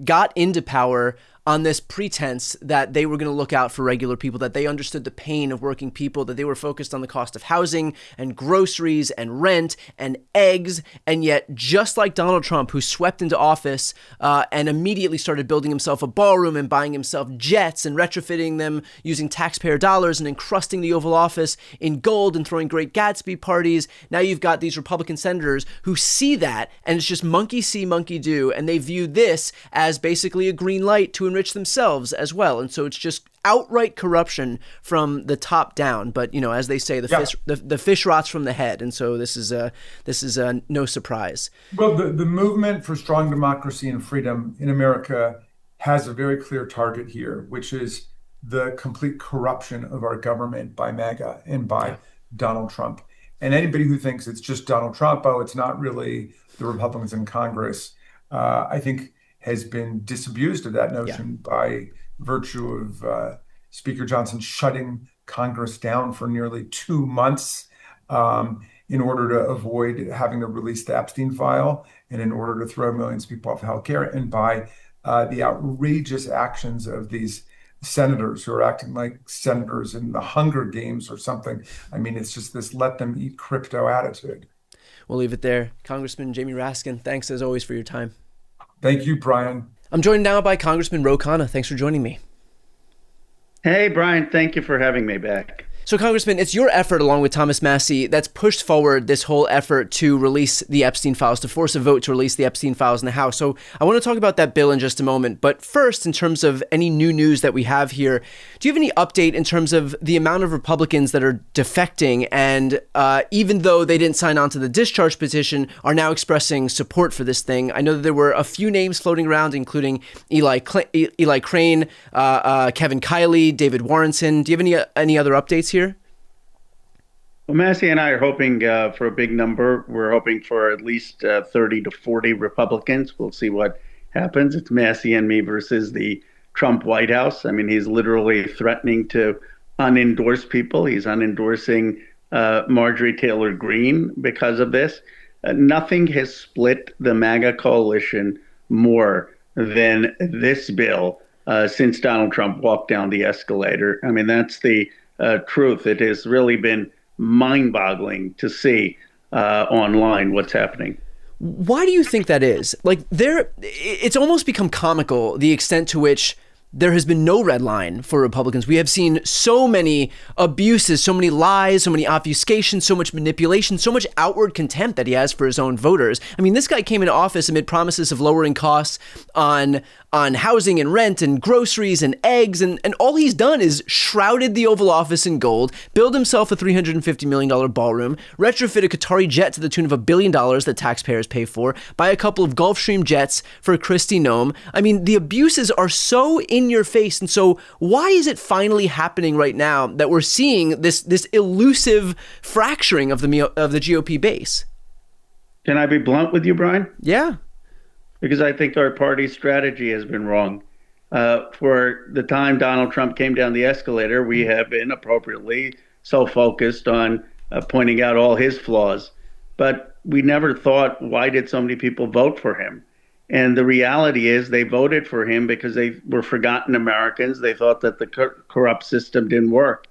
got into power on this pretense that they were going to look out for regular people, that they understood the pain of working people, that they were focused on the cost of housing and groceries and rent and eggs. And yet, just like Donald Trump, who swept into office and immediately started building himself a ballroom and buying himself jets and retrofitting them using taxpayer dollars and encrusting the Oval Office in gold and throwing Great Gatsby parties, now you've got these Republican senators who see that, and it's just monkey see, monkey do, and they view this as basically a green light to enrich themselves as well. And so it's just outright corruption from the top down. But, you know, as they say, the fish rots from the head. And so this is no surprise. Well, the movement for strong democracy and freedom in America has a very clear target here, which is the complete corruption of our government by MAGA and by Donald Trump. And anybody who thinks it's just Donald Trump, it's not really the Republicans in Congress, I think has been disabused of that notion by virtue of Speaker Johnson shutting Congress down for nearly 2 months in order to avoid having to release the Epstein file and in order to throw millions of people off healthcare, and by the outrageous actions of these senators who are acting like senators in the Hunger Games or something. I mean, it's just this let them eat crypto attitude. We'll leave it there. Congressman Jamie Raskin, thanks as always for your time. Thank you, Brian. I'm joined now by Congressman Ro Khanna. Thanks for joining me. Hey, Brian, thank you for having me back. So, Congressman, it's your effort, along with Thomas Massie, that's pushed forward this whole effort to release the Epstein files, to force a vote to release the Epstein files in the House. So I want to talk about that bill in just a moment. But first, in terms of any new news that we have here, do you have any update in terms of the amount of Republicans that are defecting and even though they didn't sign on to the discharge petition, are now expressing support for this thing? I know that there were a few names floating around, including Eli Crane, Kevin Kiley, David Warrenson. Do you have any other updates here? Well, Massie and I are hoping for a big number. We're hoping for at least 30 to 40 Republicans. We'll see what happens. It's Massie and me versus the Trump White House. I mean, he's literally threatening to unendorse people. He's unendorsing Marjorie Taylor Greene because of this. Nothing has split the MAGA coalition more than this bill since Donald Trump walked down the escalator. I mean, that's the truth. It has really been mind-boggling to see online what's happening. Why do you think that is? Like, it's almost become comical, the extent to which there has been no red line for Republicans. We have seen so many abuses, so many lies, so many obfuscations, so much manipulation, so much outward contempt that he has for his own voters. I mean, this guy came into office amid promises of lowering costs on housing and rent and groceries and eggs. And all he's done is shrouded the Oval Office in gold, build himself a $350 million ballroom, retrofit a Qatari jet to the tune of $1 billion that taxpayers pay for, buy a couple of Gulfstream jets for Kristi Noem. I mean, the abuses are so in your face. And so why is it finally happening right now that we're seeing this elusive fracturing of the GOP base? Can I be blunt with you, Brian? Yeah. Because I think our party's strategy has been wrong. For the time Donald Trump came down the escalator, we have been appropriately so focused on pointing out all his flaws. But we never thought, why did so many people vote for him? And the reality is they voted for him because they were forgotten Americans. They thought that the corrupt system didn't work.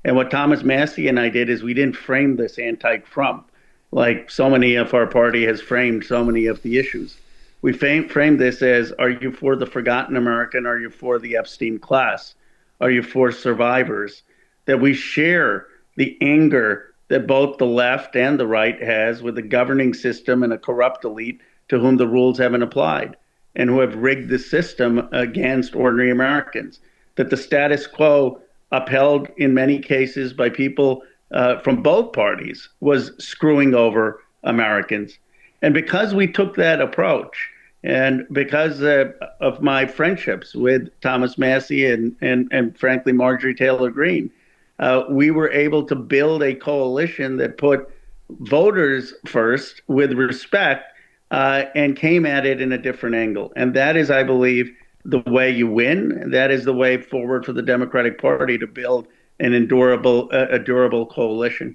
And what Thomas Massie and I did is we didn't frame this anti-Trump like so many of our party has framed so many of the issues. We framed this as, are you for the forgotten American? Are you for the Epstein class? Are you for survivors? That we share the anger that both the left and the right has with the governing system and a corrupt elite to whom the rules haven't applied and who have rigged the system against ordinary Americans. That the status quo, upheld in many cases by people from both parties, was screwing over Americans. And because we took that approach, and because of my friendships with Thomas Massie and frankly, Marjorie Taylor Greene, we were able to build a coalition that put voters first with respect and came at it in a different angle. And that is, I believe, the way you win. That is the way forward for the Democratic Party to build a durable coalition.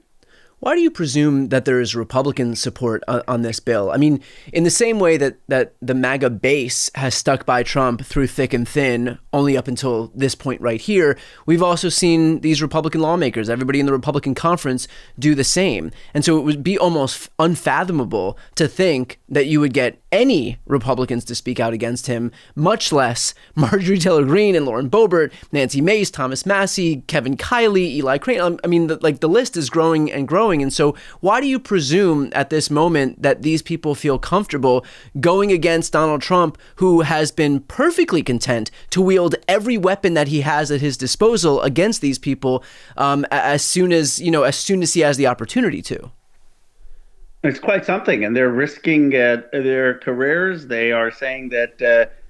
Why do you presume that there is Republican support on this bill? I mean, in the same way that the MAGA base has stuck by Trump through thick and thin, only up until this point right here, we've also seen these Republican lawmakers, everybody in the Republican conference, do the same. And so it would be almost unfathomable to think that you would get any Republicans to speak out against him, much less Marjorie Taylor Greene and Lauren Boebert, Nancy Mace, Thomas Massie, Kevin Kiley, Eli Crane. I mean, the list is growing and growing. And so why do you presume at this moment that these people feel comfortable going against Donald Trump, who has been perfectly content to wield every weapon that he has at his disposal against these people as soon as he has the opportunity to? It's quite something, and they're risking their careers. They are saying that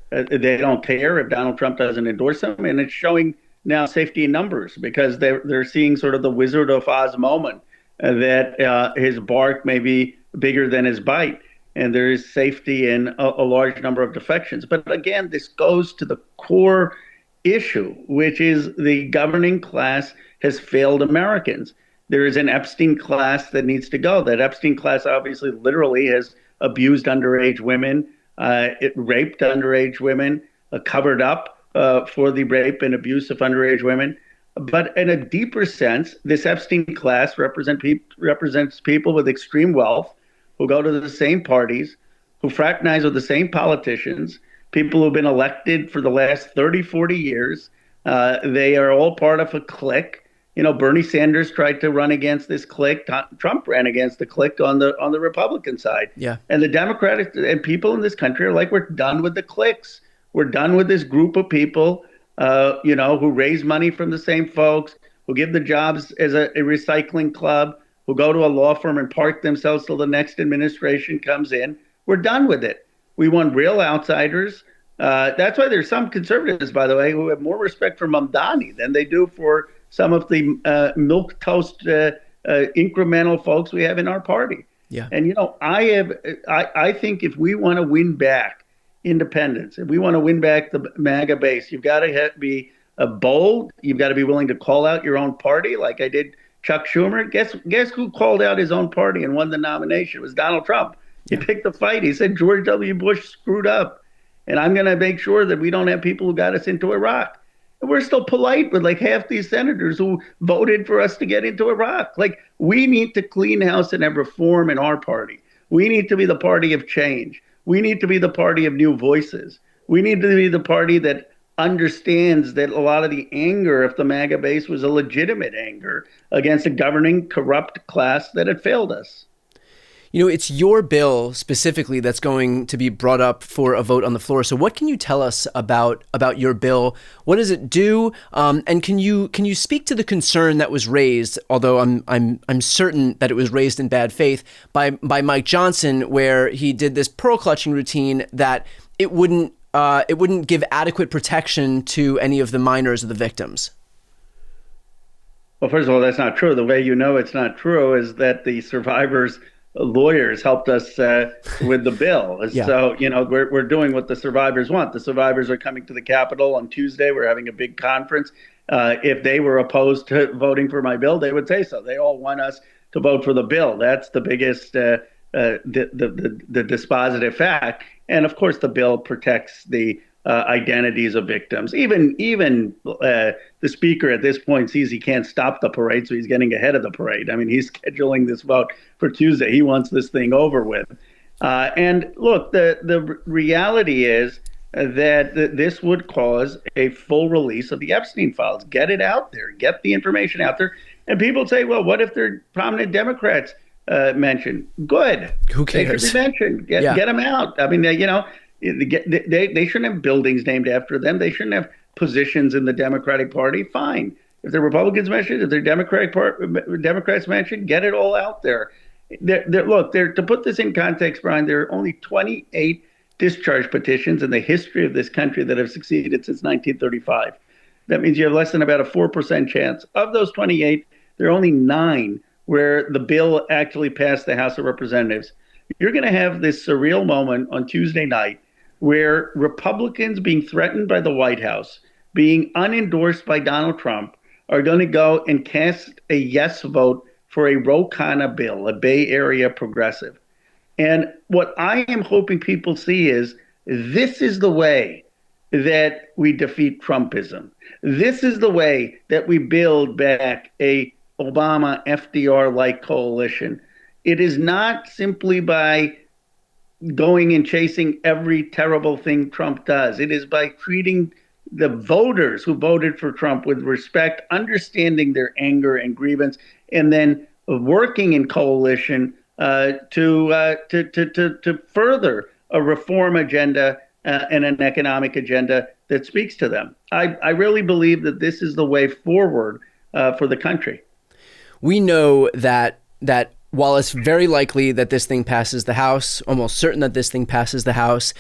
they don't care if Donald Trump doesn't endorse them, and it's showing now safety in numbers because they're seeing sort of the Wizard of Oz moment. That his bark may be bigger than his bite, and there is safety in a large number of defections. But again, this goes to the core issue, which is the governing class has failed Americans. There is an Epstein class that needs to go. That Epstein class obviously literally has abused underage women, it raped underage women, covered up for the rape and abuse of underage women. But in a deeper sense, this Epstein class represents people with extreme wealth who go to the same parties, who fraternize with the same politicians, people who've been elected for the last 30, 40 years. They are all part of a clique. You know, Bernie Sanders tried to run against this clique. Trump ran against the clique on the Republican side. Yeah. And the Democratic and people in this country are like, we're done with the cliques. We're done with this group of people who raise money from the same folks, who give the jobs as a recycling club, who go to a law firm and park themselves till the next administration comes in. We're done with it. We want real outsiders. That's why there's some conservatives, by the way, who have more respect for Mamdani than they do for some of the milquetoast incremental folks we have in our party. Yeah. And, I think if we want to win back independence, if we want to win back the MAGA base, you've got to be bold. You've got to be willing to call out your own party, like I did Chuck Schumer. Guess who called out his own party and won the nomination? It was Donald Trump. He picked the fight. He said George W. Bush screwed up, and I'm going to make sure that we don't have people who got us into Iraq. And we're still polite with like half these senators who voted for us to get into Iraq. Like, we need to clean house and have reform in our party. We need to be the party of change. We need to be the party of new voices. We need to be the party that understands that a lot of the anger of the MAGA base was a legitimate anger against a governing corrupt class that had failed us. You know, it's your bill specifically that's going to be brought up for a vote on the floor. So what can you tell us about your bill? What does it do? And can you speak to the concern that was raised, although I'm certain that it was raised in bad faith, by Mike Johnson, where he did this pearl clutching routine that it wouldn't give adequate protection to any of the minors or the victims? Well, first of all, that's not true. The way you know it's not true is that the survivors' lawyers helped us with the bill. Yeah. So, we're doing what the survivors want. The survivors are coming to the Capitol on Tuesday. We're having a big conference. If they were opposed to voting for my bill, they would say so. They all want us to vote for the bill. That's the biggest, the dispositive fact. And of course, the bill protects the identities of victims. Even the speaker at this point sees he can't stop the parade, so he's getting ahead of the parade. I mean, he's scheduling this vote for Tuesday. He wants this thing over with. And look, the reality is that this would cause a full release of the Epstein files. Get it out there. Get the information out there. And people say, well, what if they're prominent Democrats mentioned? Good. Who cares? They should be mentioned. Get them out. I mean, they shouldn't have buildings named after them. They shouldn't have positions in the Democratic Party. Fine. If they're Republicans mentioned, if they're Democrats mentioned, get it all out there. To put this in context, Brian, there are only 28 discharge petitions in the history of this country that have succeeded since 1935. That means you have less than about a 4% chance. Of those 28, there are only 9 where the bill actually passed the House of Representatives. You're going to have this surreal moment on Tuesday night where Republicans being threatened by the White House, being unendorsed by Donald Trump, are going to go and cast a yes vote for a Ro Khanna bill, a Bay Area progressive. And what I am hoping people see is this is the way that we defeat Trumpism. This is the way that we build back a Obama FDR-like coalition. It is not simply by going and chasing every terrible thing Trump does. It is by treating the voters who voted for Trump with respect, understanding their anger and grievance, and then working in coalition to further a reform agenda and an economic agenda that speaks to them. I really believe that this is the way forward for the country. We know that while it's very likely that this thing passes the House, almost certain that this thing passes the House,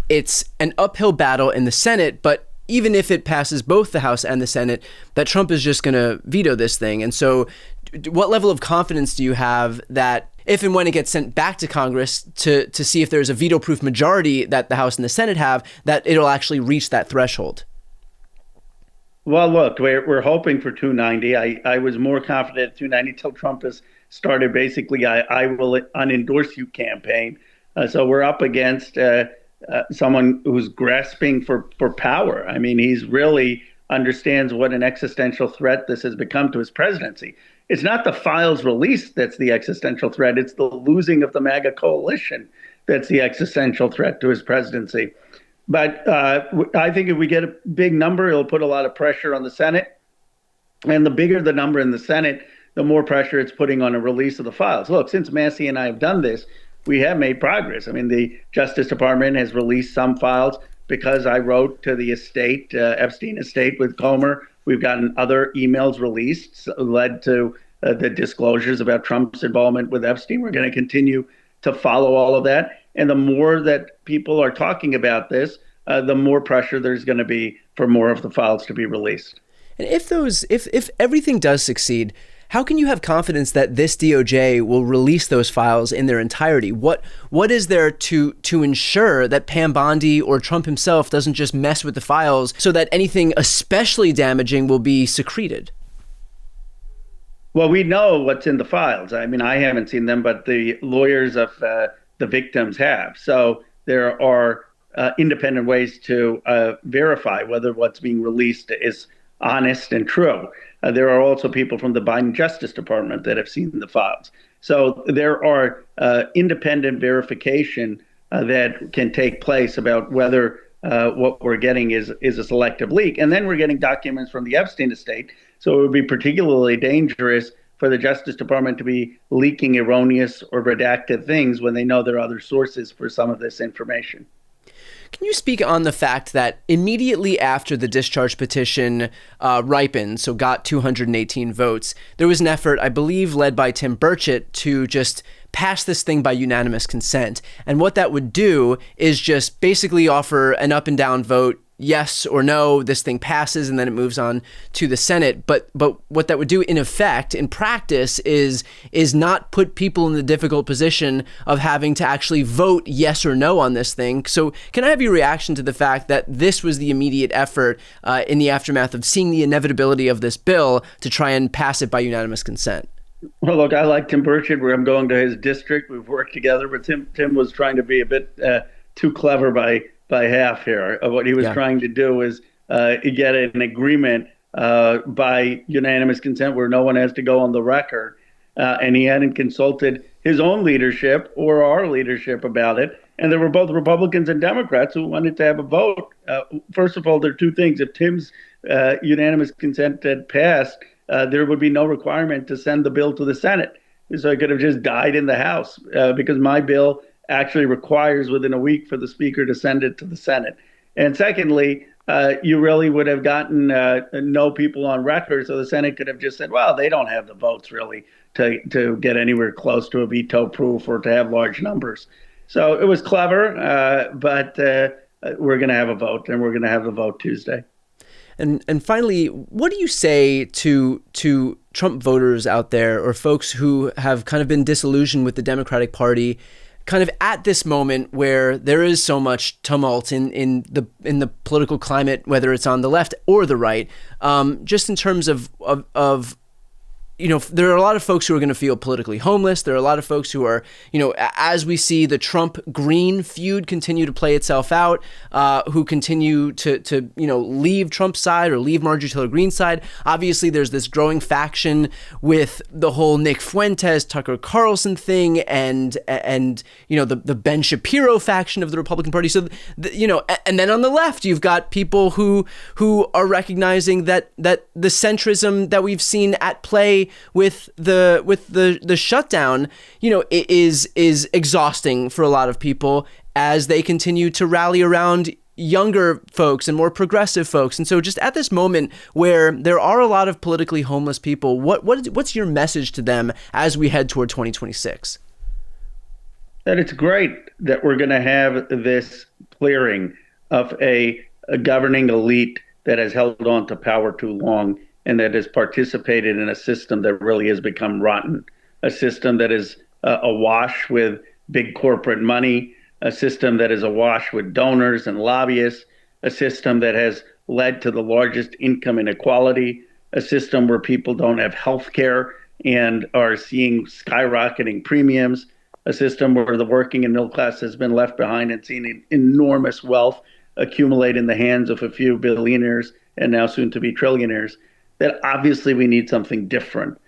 it's an uphill battle in the Senate, but even if it passes both the House and the Senate, that Trump is just going to veto this thing. And so what level of confidence do you have that if and when it gets sent back to Congress to see if there's a veto-proof majority that the House and the Senate have, that it'll actually reach that threshold? Well, look, we're hoping for 290. I was more confident at 290 till Trump has started basically I will unendorse you campaign. So we're up against someone who's grasping for power. I mean, he's really understands what an existential threat this has become to his presidency. It's not the files released that's the existential threat. It's the losing of the MAGA coalition that's the existential threat to his presidency. But I think if we get a big number, it'll put a lot of pressure on the Senate. And the bigger the number in the Senate, the more pressure it's putting on a release of the files. Look, since Massey and I have done this, we have made progress. I mean, the Justice Department has released some files because I wrote to the estate, Epstein estate with Comer. We've gotten other emails released, led to the disclosures about Trump's involvement with Epstein. We're going to continue to follow all of that. And the more that people are talking about this, the more pressure there's going to be for more of the files to be released. And if everything does succeed, how can you have confidence that this DOJ will release those files in their entirety? What is there to ensure that Pam Bondi or Trump himself doesn't just mess with the files so that anything especially damaging will be secreted? Well, we know what's in the files. I mean, I haven't seen them, but the lawyers of the victims have. So there are independent ways to verify whether what's being released is honest and true. There are also people from the Biden Justice Department that have seen the files. So there are independent verification that can take place about whether what we're getting is a selective leak. And then we're getting documents from the Epstein estate. So it would be particularly dangerous for the Justice Department to be leaking erroneous or redacted things when they know there are other sources for some of this information. Can you speak on the fact that immediately after the discharge petition ripened, so got 218 votes, there was an effort, I believe, led by Tim Burchett to just pass this thing by unanimous consent. And what that would do is just basically offer an up and down vote, yes or no, this thing passes, and then it moves on to the Senate. But what that would do in effect, in practice, is not put people in the difficult position of having to actually vote yes or no on this thing. So can I have your reaction to the fact that this was the immediate effort in the aftermath of seeing the inevitability of this bill to try and pass it by unanimous consent? Well, look, I like Tim Burchett, where I'm going to his district. We've worked together, but Tim was trying to be a bit too clever by by half here. What he was trying to do is get an agreement by unanimous consent where no one has to go on the record. And he hadn't consulted his own leadership or our leadership about it. And there were both Republicans and Democrats who wanted to have a vote. First of all, there are two things. If Tim's unanimous consent had passed, there would be no requirement to send the bill to the Senate. So it could have just died in the House because my bill actually requires within a week for the Speaker to send it to the Senate. And secondly, you really would have gotten no people on record. So the Senate could have just said, well, they don't have the votes really to get anywhere close to a veto proof or to have large numbers. So it was clever, but we're going to have a vote, and we're going to have the vote Tuesday. And finally, what do you say to Trump voters out there, or folks who have kind of been disillusioned with the Democratic Party, kind of at this moment where there is so much tumult in the political climate, whether it's on the left or the right, just in terms of there are a lot of folks who are going to feel politically homeless. There are a lot of folks who are, as we see the Trump-Green feud continue to play itself out, who continue to leave Trump's side or leave Marjorie Taylor Greene's side. Obviously, there's this growing faction with the whole Nick Fuentes, Tucker Carlson thing, and the Ben Shapiro faction of the Republican Party. So, and then on the left, you've got people who are recognizing that the centrism that we've seen at play with the shutdown, is exhausting for a lot of people as they continue to rally around younger folks and more progressive folks. And so just at this moment where there are a lot of politically homeless people, what's your message to them as we head toward 2026? That it's great that we're going to have this clearing of a governing elite that has held on to power too long and that has participated in a system that really has become rotten, a system that is awash with big corporate money, a system that is awash with donors and lobbyists, a system that has led to the largest income inequality, a system where people don't have health care and are seeing skyrocketing premiums, a system where the working and middle class has been left behind and seen enormous wealth accumulate in the hands of a few billionaires and now soon to be trillionaires. That obviously we need something different.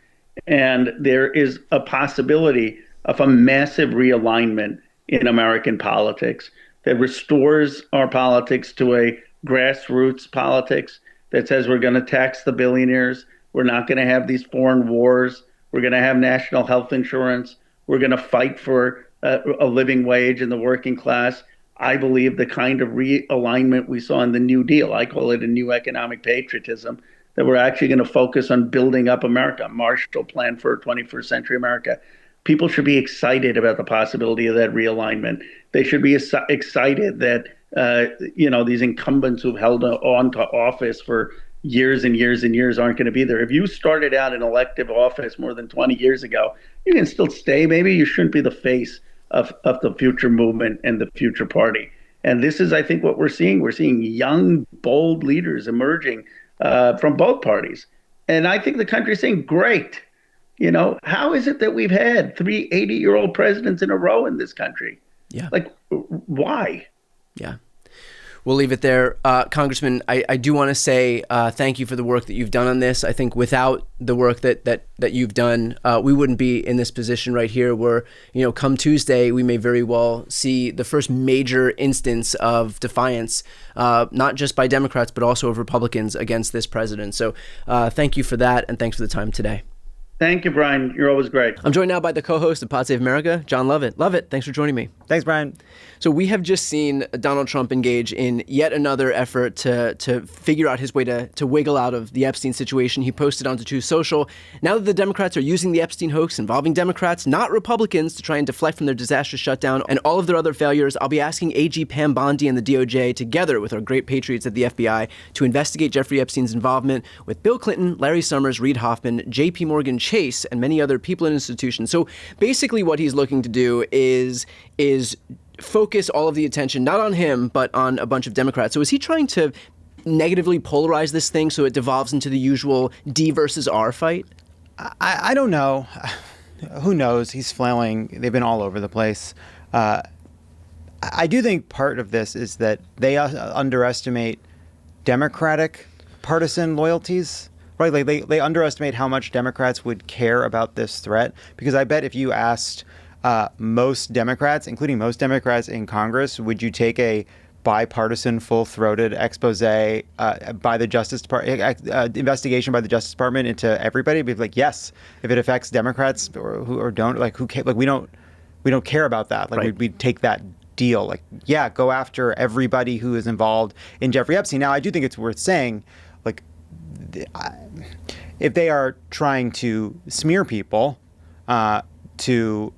And there is a possibility of a massive realignment in American politics that restores our politics to a grassroots politics that says we're going to tax the billionaires. We're not going to have these foreign wars. We're going to have national health insurance. We're going to fight for a living wage in the working class. I believe the kind of realignment we saw in the New Deal, I call it a new economic patriotism, that we're actually going to focus on building up America, Marshall Plan for 21st century America. People should be excited about the possibility of that realignment. They should be excited that, these incumbents who've held on to office for years and years and years aren't going to be there. If you started out in elective office more than 20 years ago, you can still stay. Maybe you shouldn't be the face of the future movement and the future party. And this is, I think, what we're seeing. We're seeing young, bold leaders emerging from both parties. And I think the country's saying, great. How is it that we've had 3 80-year-old presidents in a row in this country? Yeah. Why? Yeah. We'll leave it there. Congressman, I do want to say thank you for the work that you've done on this. I think without the work that you've done, we wouldn't be in this position right here where, come Tuesday, we may very well see the first major instance of defiance, not just by Democrats, but also of Republicans against this president. So thank you for that, and thanks for the time today. Thank you, Brian. You're always great. I'm joined now by the co-host of Pod Save America, John Lovett. Lovett, thanks for joining me. Thanks, Brian. So we have just seen Donald Trump engage in yet another effort to figure out his way to wiggle out of the Epstein situation. He posted onto Truth Social. Now that the Democrats are using the Epstein hoax involving Democrats, not Republicans, to try and deflect from their disastrous shutdown and all of their other failures, I'll be asking AG Pam Bondi and the DOJ, together with our great patriots at the FBI, to investigate Jeffrey Epstein's involvement with Bill Clinton, Larry Summers, Reid Hoffman, JP Morgan Chase, and many other people and institutions. So basically what he's looking to do is focus all of the attention, not on him, but on a bunch of Democrats. So is he trying to negatively polarize this thing so it devolves into the usual D versus R fight? I don't know. Who knows? He's flailing. They've been all over the place. I do think part of this is that they underestimate Democratic partisan loyalties, right? Like they underestimate how much Democrats would care about this threat. Because I bet if you asked most Democrats, including most Democrats in Congress, would you take a bipartisan, full-throated expose by the Justice Department, investigation by the Justice Department into everybody? It'd be like, yes, if it affects Democrats or don't, like who cares? Like we don't care about that. Like Right. we'd take that deal. Like, yeah, go after everybody who is involved in Jeffrey Epstein. Now, I do think it's worth saying, like, if they are trying to smear people to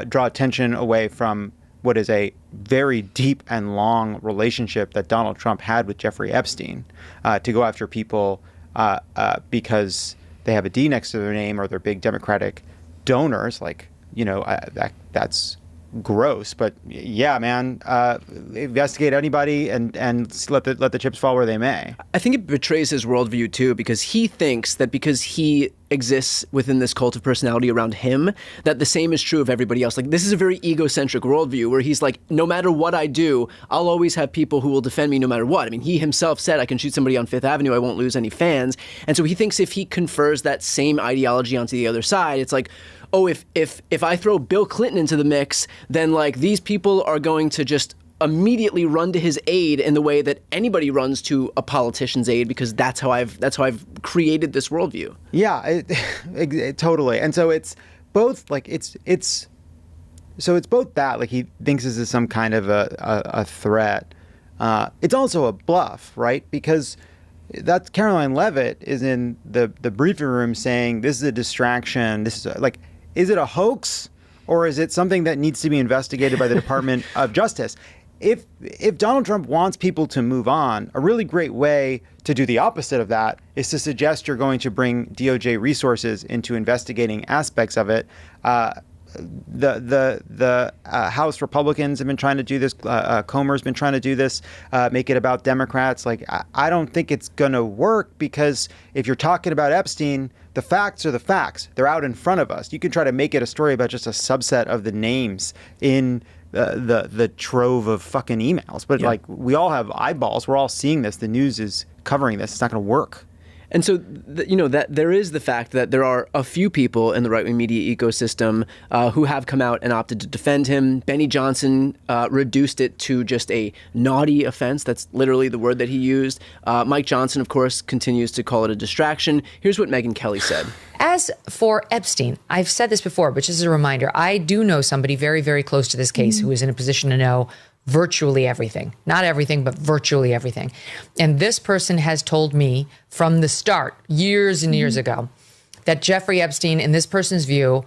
draw attention away from what is a very deep and long relationship that Donald Trump had with Jeffrey Epstein, to go after people because they have a D next to their name or they're big Democratic donors, like, that's gross. But yeah, man, investigate anybody and let the chips fall where they may. I think it betrays his worldview too, because he thinks that because he exists within this cult of personality around him, that the same is true of everybody else. Like, this is a very egocentric worldview where he's like, no matter what I do, I'll always have people who will defend me no matter what. I mean, he himself said, I can shoot somebody on Fifth Avenue, I won't lose any fans. And so he thinks if he confers that same ideology onto the other side, it's like, oh, if I throw Bill Clinton into the mix, then like these people are going to just immediately run to his aid in the way that anybody runs to a politician's aid, because that's how I've created this worldview. Yeah, totally. And so it's both like it's both that, like he thinks this is some kind of a threat. It's also a bluff, right? Because that's Caroline Leavitt is in the briefing room saying this is a distraction. This is like, is it a hoax or is it something that needs to be investigated by the Department of Justice? If Donald Trump wants people to move on, a really great way to do the opposite of that is to suggest you're going to bring DOJ resources into investigating aspects of it. The House Republicans have been trying to do this. Comer's been trying to do this, make it about Democrats. Like, I don't think it's going to work, because if you're talking about Epstein, the facts are the facts. They're out in front of us. You can try to make it a story about just a subset of the names in the trove of fucking emails. But like, we all have eyeballs. We're all seeing this. The news is covering this. It's not going to work. And so, that there is the fact that there are a few people in the right-wing media ecosystem who have come out and opted to defend him. Benny Johnson reduced it to just a naughty offense. That's literally the word that he used. Mike Johnson, of course, continues to call it a distraction. Here's what Megyn Kelly said. As for Epstein, I've said this before, but just as a reminder, I do know somebody very, very close to this case who is in a position to know virtually everything. Not everything, but virtually everything. And this person has told me from the start, years and years ago, that Jeffrey Epstein, in this person's view,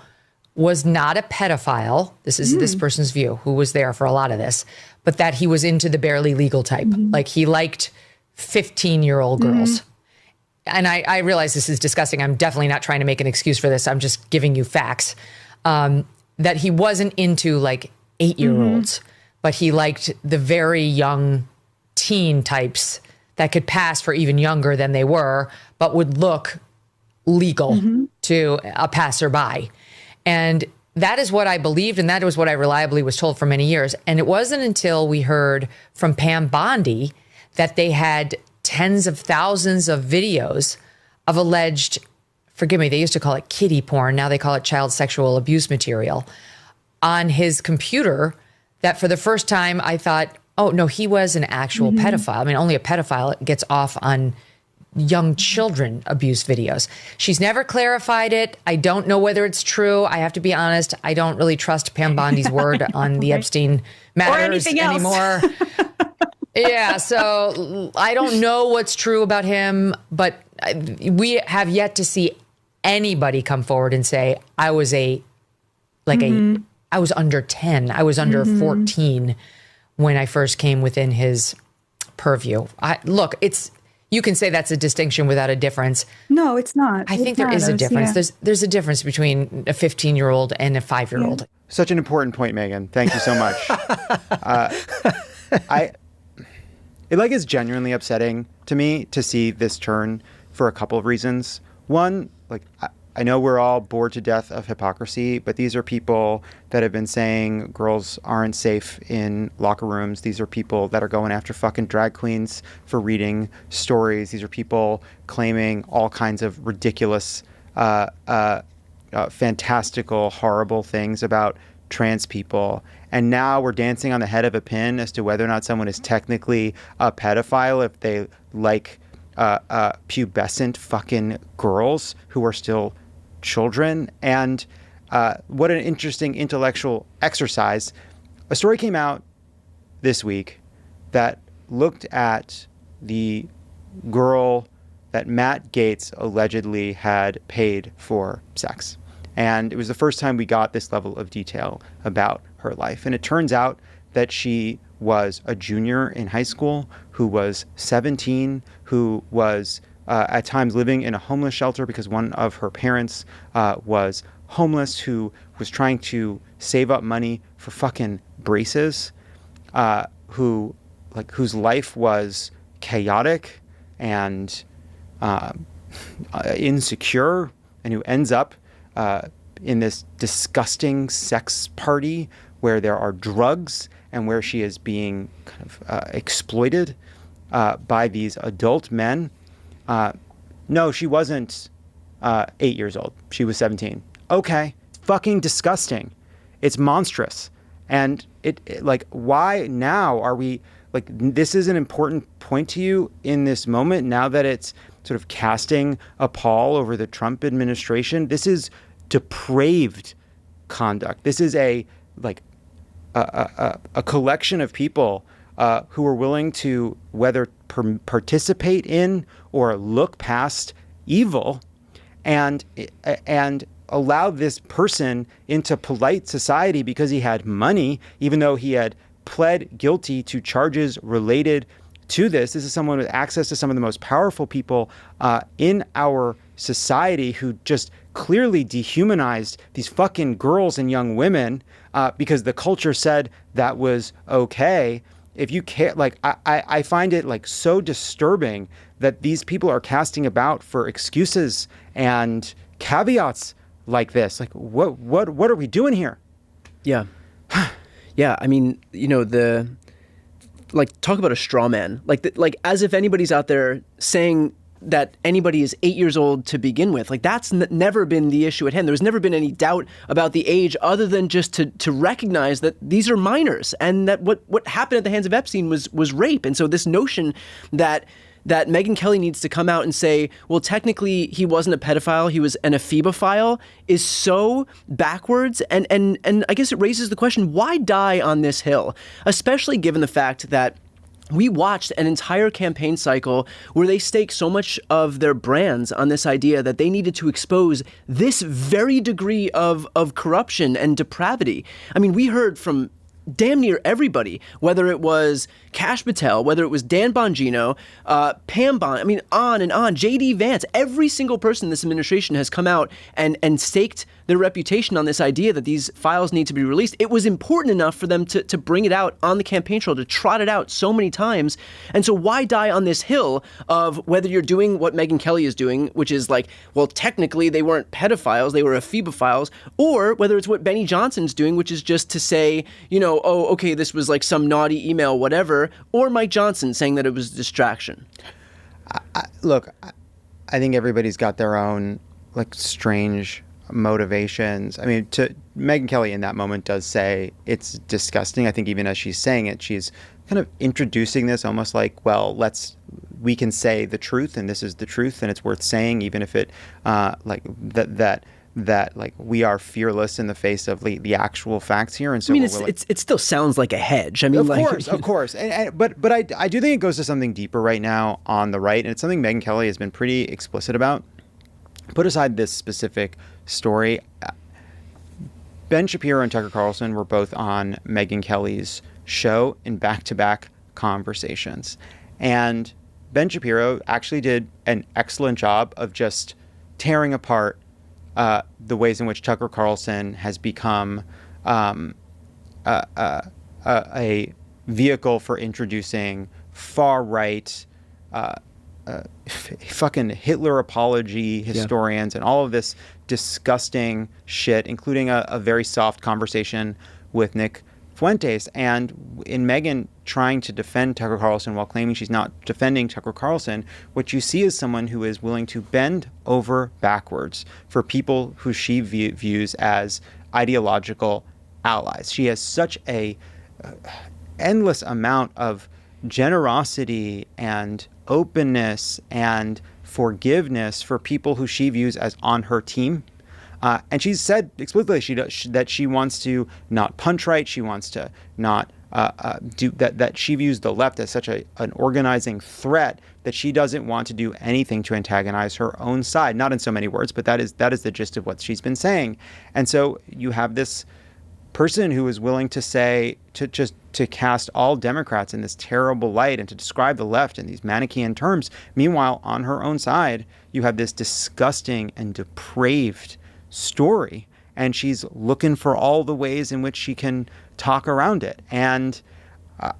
was not a pedophile. This is this person's view, who was there for a lot of this, but that he was into the barely legal type. Like, he liked 15-year-old girls. And I realize this is disgusting. I'm definitely not trying to make an excuse for this. I'm just giving you facts. That he wasn't into like 8-year-olds. But he liked the very young teen types that could pass for even younger than they were, but would look legal to a passerby. And that is what I believed, and that was what I reliably was told for many years. And it wasn't until we heard from Pam Bondi that they had tens of thousands of videos of alleged, forgive me, they used to call it kiddie porn, now they call it child sexual abuse material, on his computer, that for the first time I thought, oh, no, he was an actual pedophile. I mean, only a pedophile gets off on young children abuse videos. She's never clarified it. I don't know whether it's true. I have to be honest. I don't really trust Pam Bondi's word on the Epstein matters anymore. Yeah, so I don't know what's true about him, but we have yet to see anybody come forward and say, I was I was under 10. I was under 14 when I first came within his purview. Look, you can say that's a distinction without a difference. No, it's not. I think there is a difference. Yeah. There's a difference between a 15-year-old and a 5-year-old. Yeah. Such an important point, Megyn. Thank you so much. It is genuinely upsetting to me to see this turn for a couple of reasons. One, I know we're all bored to death of hypocrisy, but these are people that have been saying girls aren't safe in locker rooms. These are people that are going after fucking drag queens for reading stories. These are people claiming all kinds of ridiculous, fantastical, horrible things about trans people. And now we're dancing on the head of a pin as to whether or not someone is technically a pedophile if they like pubescent fucking girls who are still children. And what an interesting intellectual exercise. A story came out this week that looked at the girl that Matt Gaetz allegedly had paid for sex. And it was the first time we got this level of detail about her life. And it turns out that she was a junior in high school who was 17, who was at times living in a homeless shelter because one of her parents was homeless, who was trying to save up money for fucking braces, whose life was chaotic and insecure, and who ends up in this disgusting sex party where there are drugs and where she is being kind of exploited by these adult men. No, she wasn't 8 years old. She was 17. Okay, it's fucking disgusting. It's monstrous. And why now are we, this is an important point to you in this moment, now that it's sort of casting a pall over the Trump administration? This is depraved conduct. This is a collection of people who are willing to whether participate in or look past evil and allow this person into polite society because he had money, even though he had pled guilty to charges related to this. This is someone with access to some of the most powerful people in our society who just clearly dehumanized these fucking girls and young women because the culture said that was okay. If you can't, I find it so disturbing that these people are casting about for excuses and caveats like this. What are we doing here? Yeah. Yeah. I mean, talk about a straw man. As if anybody's out there saying that anybody is 8 years old to begin with. That's never been the issue at hand. There's never been any doubt about the age other than just to recognize that these are minors and that what happened at the hands of Epstein was rape. And so this notion that Megyn Kelly needs to come out and say, well, technically he wasn't a pedophile, he was an ephebophile, is so backwards. And I guess it raises the question, why die on this hill? Especially given the fact that we watched an entire campaign cycle where they staked so much of their brands on this idea that they needed to expose this very degree of corruption and depravity. I mean, we heard from damn near everybody, whether it was Kash Patel, whether it was Dan Bongino, Pam Bond, I mean, on and on, J.D. Vance, every single person in this administration has come out and staked their reputation on this idea that these files need to be released. It was important enough for them to bring it out on the campaign trail, to trot it out so many times. And so why die on this hill of whether you're doing what Megyn Kelly is doing, which is well, technically they weren't pedophiles, they were ephebophiles, or whether it's what Benny Johnson's doing, which is just to say, oh, okay, this was some naughty email, whatever, or Mike Johnson saying that it was a distraction. Look, I think everybody's got their own strange motivations. I mean, Megyn Kelly in that moment does say it's disgusting. I think even as she's saying it, she's kind of introducing this almost well, we can say the truth, and this is the truth, and it's worth saying, even if it that we are fearless in the face of the actual facts here. And so it still sounds like a hedge. I mean, of course. But I do think it goes to something deeper right now on the right, and it's something Megyn Kelly has been pretty explicit about. Put aside this specific story, Ben Shapiro and Tucker Carlson were both on Megyn Kelly's show in back-to-back conversations. And Ben Shapiro actually did an excellent job of just tearing apart the ways in which Tucker Carlson has become a vehicle for introducing far-right fucking Hitler apology historians and all of this disgusting shit, including a very soft conversation with Nick Fuentes. And in Megyn trying to defend Tucker Carlson while claiming she's not defending Tucker Carlson, what you see is someone who is willing to bend over backwards for people who she views as ideological allies. She has such a endless amount of generosity and openness and forgiveness for people who she views as on her team. And she's said explicitly that she wants to not punch right. She wants to not do that. That she views the left as such an organizing threat that she doesn't want to do anything to antagonize her own side. Not in so many words, but that is the gist of what she's been saying. And so you have this person who is willing to say to cast all Democrats in this terrible light and to describe the left in these Manichaean terms. Meanwhile, on her own side, you have this disgusting and depraved story, and she's looking for all the ways in which she can talk around it. And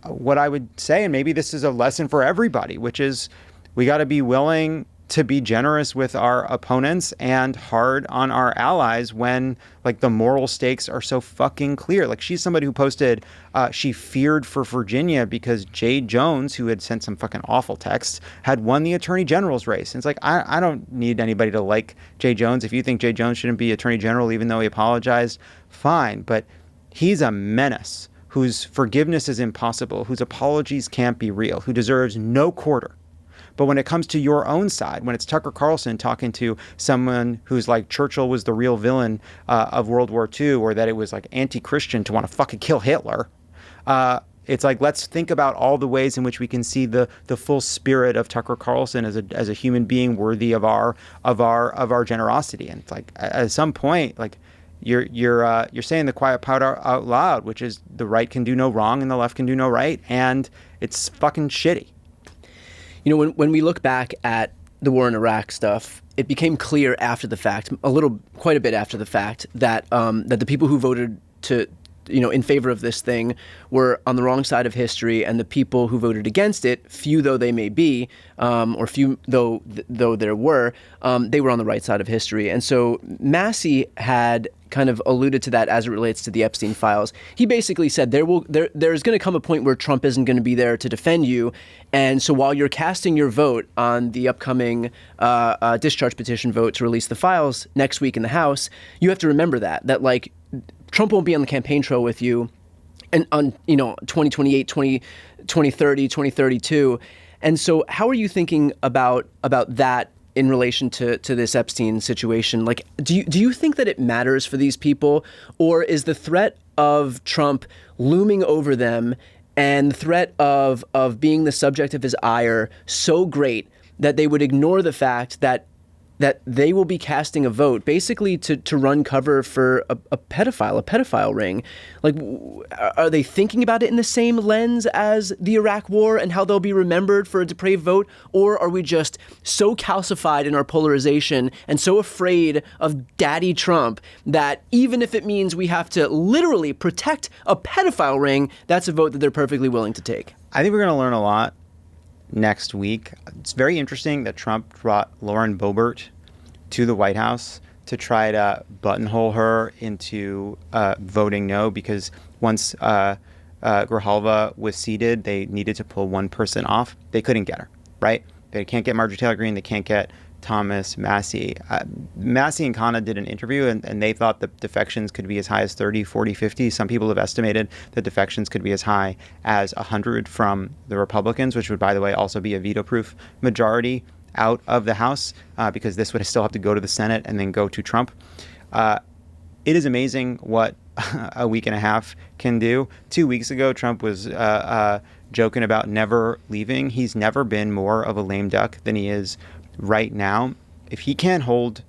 what I would say, and maybe this is a lesson for everybody, which is we got to be willing to be generous with our opponents and hard on our allies when like the moral stakes are so fucking clear. Like she's somebody who posted she feared for Virginia because Jay Jones, who had sent some fucking awful texts, had won the attorney general's race. And it's like, I don't need anybody to like Jay Jones. If you think Jay Jones shouldn't be attorney general, even though he apologized, fine. But he's a menace whose forgiveness is impossible, whose apologies can't be real, who deserves no quarter. But when it comes to your own side, when it's Tucker Carlson talking to someone who's like Churchill was the real villain of World War II, or that it was like anti-Christian to want to fucking kill Hitler, it's like, let's think about all the ways in which we can see the full spirit of Tucker Carlson as a human being worthy of our generosity. And it's like at some point, like you're saying the quiet part out loud, which is the right can do no wrong and the left can do no right, and it's fucking shitty. You know, when we look back at the war in Iraq stuff, it became clear after the fact, quite a bit after the fact, that that the people who voted in favor of this thing were on the wrong side of history, and the people who voted against it, few though they may be, or few though there were, they were on the right side of history. And so Massey had kind of alluded to that as it relates to the Epstein files. He basically said there's going to come a point where Trump isn't going to be there to defend you, and so while you're casting your vote on the upcoming discharge petition vote to release the files next week in the House, you have to remember that like Trump won't be on the campaign trail with you and on 2028, 2030, 2032. And so how are you thinking about that in relation to this Epstein situation? Like, do you think that it matters for these people, or is the threat of Trump looming over them and the threat of being the subject of his ire so great that they would ignore the fact that they will be casting a vote basically to run cover for a pedophile ring? Like, are they thinking about it in the same lens as the Iraq war and how they'll be remembered for a depraved vote? Or are we just so calcified in our polarization and so afraid of Daddy Trump that even if it means we have to literally protect a pedophile ring, that's a vote that they're perfectly willing to take? I think we're going to learn a lot next week. It's very interesting that Trump brought Lauren Boebert to the White House to try to buttonhole her into voting no, because once Grijalva was seated, they needed to pull one person off. They couldn't get her, right? They can't get Marjorie Taylor Greene. They can't get Thomas Massie. Massie and Khanna did an interview, and they thought the defections could be as high as 30, 40, 50. Some people have estimated that defections could be as high as 100 from the Republicans, which would, by the way, also be a veto-proof majority out of the House, because this would still have to go to the Senate and then go to Trump. It is amazing what a week and a half can do. 2 weeks ago, Trump was joking about never leaving. He's never been more of a lame duck than he is right now. If he can't hold,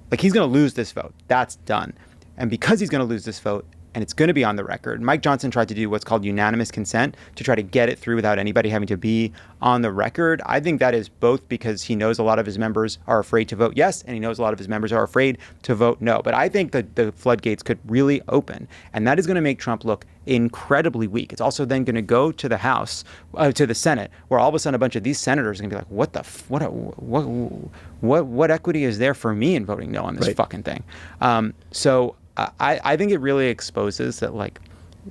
like, he's going to lose this vote. That's done. And because he's going to lose this vote, and it's going to be on the record. Mike Johnson tried to do what's called unanimous consent to try to get it through without anybody having to be on the record. I think that is both because he knows a lot of his members are afraid to vote yes, and he knows a lot of his members are afraid to vote no. But I think that the floodgates could really open, and that is going to make Trump look incredibly weak. It's also then going to go to the House, to the Senate, where all of a sudden a bunch of these senators are going to be like, what equity is there for me in voting no on this fucking thing? So I think it really exposes that, like,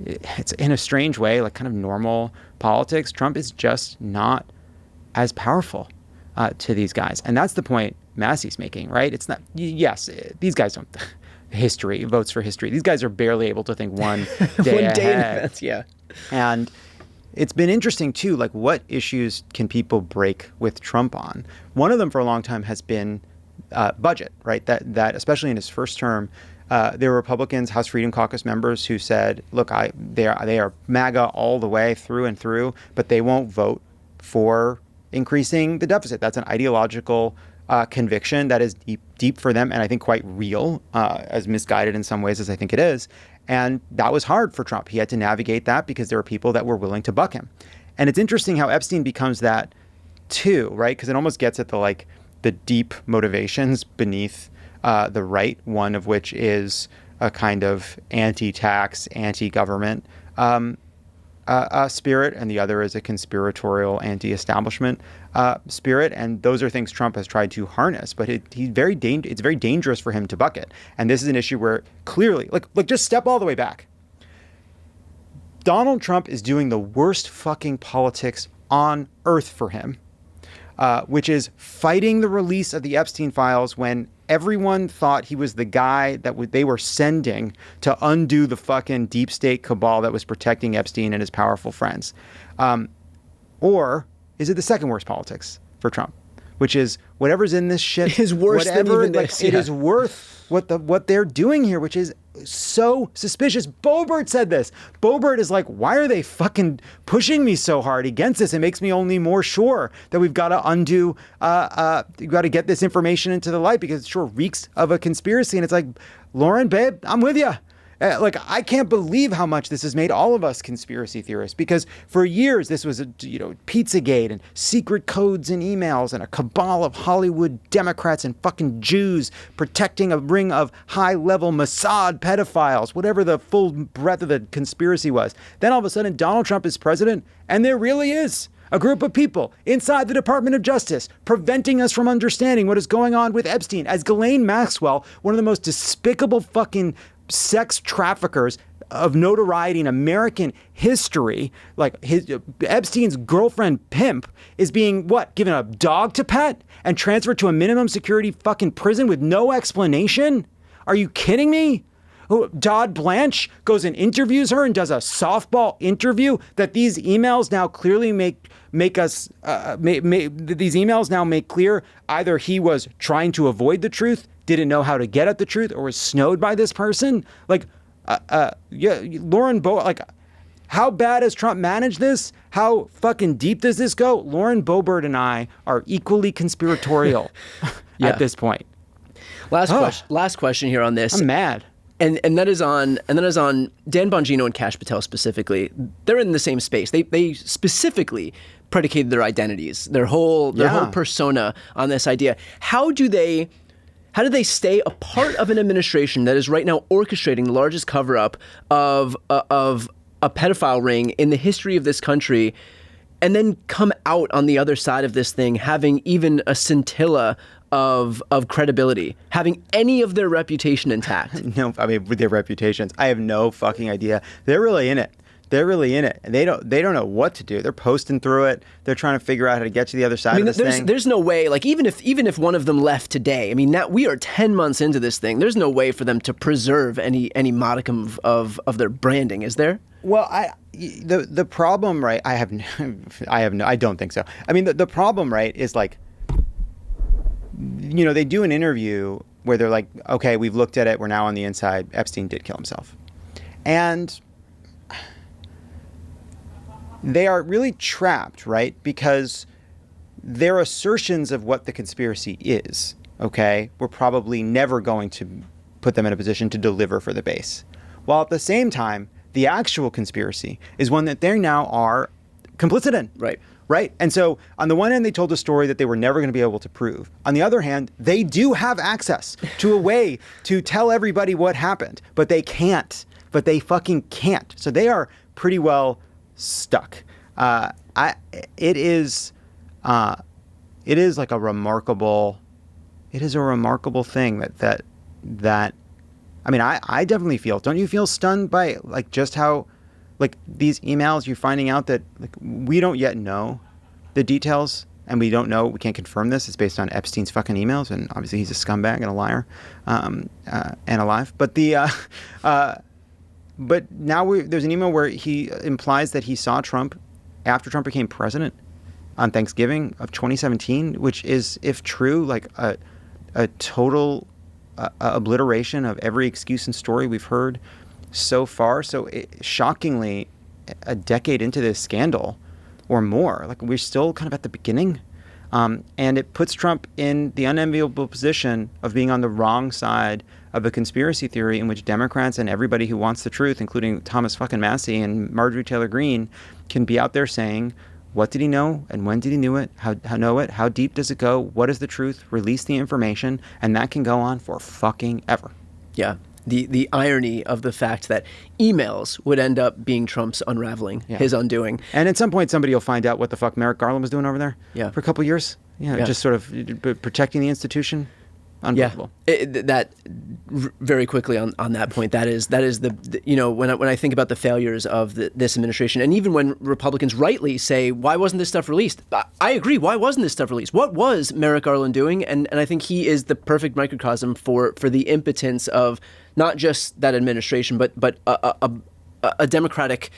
it's in a strange way, like kind of normal politics, Trump is just not as powerful to these guys. And that's the point Massey's making, right? It's not, yes, these guys don't, history, votes for history. These guys are barely able to think one day One day in ahead. advance, yeah. And it's been interesting too, like what issues can people break with Trump on? One of them for a long time has been budget, right? That especially in his first term, there were Republicans, House Freedom Caucus members who said, look, they are MAGA all the way through and through, but they won't vote for increasing the deficit. That's an ideological conviction that is deep for them, and I think quite real, as misguided in some ways as I think it is. And that was hard for Trump. He had to navigate that because there were people that were willing to buck him. And it's interesting how Epstein becomes that too, right? Because it almost gets at the deep motivations beneath the right, one of which is a kind of anti-tax, anti-government spirit, and the other is a conspiratorial anti-establishment spirit. And those are things Trump has tried to harness, but it's very dangerous for him to buck it. And this is an issue where clearly, look, just step all the way back. Donald Trump is doing the worst fucking politics on earth for him, which is fighting the release of the Epstein files when everyone thought he was the guy that they were sending to undo the fucking deep state cabal that was protecting Epstein and his powerful friends. Or is it the second worst politics for Trump, which is whatever's in this shit is worse than even this. It is worth what they're doing here, which is so suspicious. Boebert said this. Boebert is like, why are they fucking pushing me so hard against this? It makes me only more sure that we've got to undo, we've got to get this information into the light because it sure reeks of a conspiracy. And it's like, Lauren, babe, I'm with you. I can't believe how much this has made all of us conspiracy theorists, because for years this was Pizzagate and secret codes and emails and a cabal of Hollywood Democrats and fucking Jews protecting a ring of high-level Mossad pedophiles, whatever the full breadth of the conspiracy was. Then all of a sudden Donald Trump is president, and there really is a group of people inside the Department of Justice preventing us from understanding what is going on with Epstein. As Ghislaine Maxwell, one of the most despicable fucking sex traffickers of notoriety in American history, like Epstein's girlfriend pimp, is being given a dog to pet and transferred to a minimum security fucking prison with no explanation? Are you kidding me? Dodd Blanche goes and interviews her and does a softball interview that these emails now clearly make clear either he was trying to avoid the truth, didn't know how to get at the truth, or was snowed by this person. How bad has Trump managed this? How fucking deep does this go? Lauren Boebert and I are equally conspiratorial at this point. Last question here on this. I'm mad. And that is on Dan Bongino and Kash Patel specifically. They're in the same space. They specifically predicated their identities, their whole persona on this idea. How do they stay a part of an administration that is right now orchestrating the largest cover-up of a pedophile ring in the history of this country, and then come out on the other side of this thing having even a scintilla of credibility, having any of their reputation intact? No, I mean, with their reputations, I have no fucking idea. They're really in it. And they don't know what to do. They're posting through it. They're trying to figure out how to get to the other side of this thing. There's no way, even if one of them left today, I mean, now we are 10 months into this thing. There's no way for them to preserve any modicum of their branding, is there? Well, the problem, right? I don't think so. I mean, the problem, right, is they do an interview where they're like, okay, we've looked at it. We're now on the inside. Epstein did kill himself. And they are really trapped, right? Because their assertions of what the conspiracy is, okay, we're probably never going to put them in a position to deliver for the base. while at the same time, the actual conspiracy is one that they now are complicit in. Right. And so on the one hand, they told a story that they were never going to be able to prove. On the other hand, they do have access to a way to tell everybody what happened, but they can't. But they fucking can't. So they are pretty well stuck. It is like a remarkable thing that I mean, I definitely feel. Don't you feel stunned by like just how like these emails you're finding out that like we don't yet know the details and we can't confirm this. It's based on Epstein's fucking emails, and obviously he's a scumbag and a liar and alive. But but now there's an email where he implies that he saw Trump after Trump became president on Thanksgiving of 2017, which is, if true, like a total obliteration of every excuse and story we've heard so far. So shockingly, a decade into this scandal or more, like we're still kind of at the beginning. And it puts Trump in the unenviable position of being on the wrong side of a conspiracy theory in which Democrats and everybody who wants the truth, including Thomas fucking Massey and Marjorie Taylor Greene, can be out there saying, what did he know and when did he know it? How know it? How deep does it go? What is the truth? Release the information. And that can go on for fucking ever. Yeah. The irony of the fact that emails would end up being Trump's unraveling, his undoing. And at some point, somebody will find out what the fuck Merrick Garland was doing over there for a couple of years. Just sort of protecting the institution. Unbelievable. That very quickly on that point, that is the when I think about the failures of this administration, and even when Republicans rightly say, why wasn't this stuff released? I agree. Why wasn't this stuff released? What was Merrick Garland doing? And I think he is the perfect microcosm for the impotence of not just that administration, but a democratic,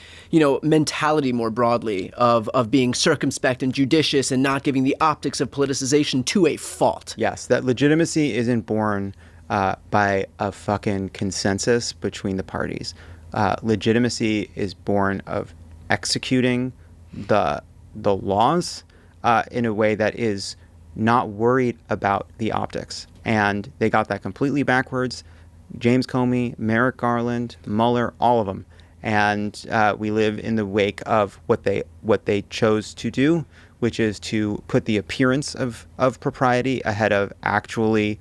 mentality more broadly of being circumspect and judicious and not giving the optics of politicization to a fault. Yes, that legitimacy isn't born by a fucking consensus between the parties. Legitimacy is born of executing the laws in a way that is not worried about the optics. And they got that completely backwards. James Comey, Merrick Garland, Mueller, all of them. And we live in the wake of what they chose to do, which is to put the appearance of propriety ahead of actually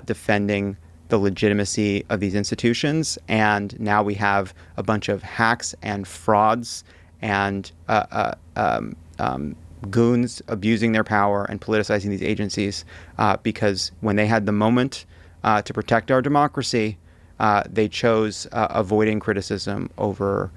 defending the legitimacy of these institutions. And now we have a bunch of hacks and frauds and goons abusing their power and politicizing these agencies because when they had the moment to protect our democracy, they chose avoiding criticism over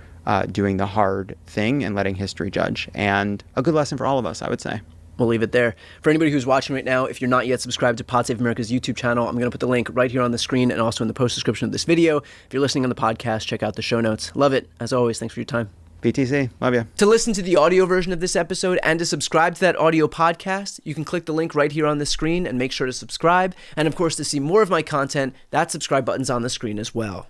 doing the hard thing and letting history judge. And a good lesson for all of us, I would say. We'll leave it there. For anybody who's watching right now, if you're not yet subscribed to Pod Save America's YouTube channel, I'm going to put the link right here on the screen and also in the post description of this video. If you're listening on the podcast, check out the show notes. Love it. As always, thanks for your time. BTC, love you. To listen to the audio version of this episode and to subscribe to that audio podcast, you can click the link right here on the screen and make sure to subscribe. And of course, to see more of my content, that subscribe button's on the screen as well.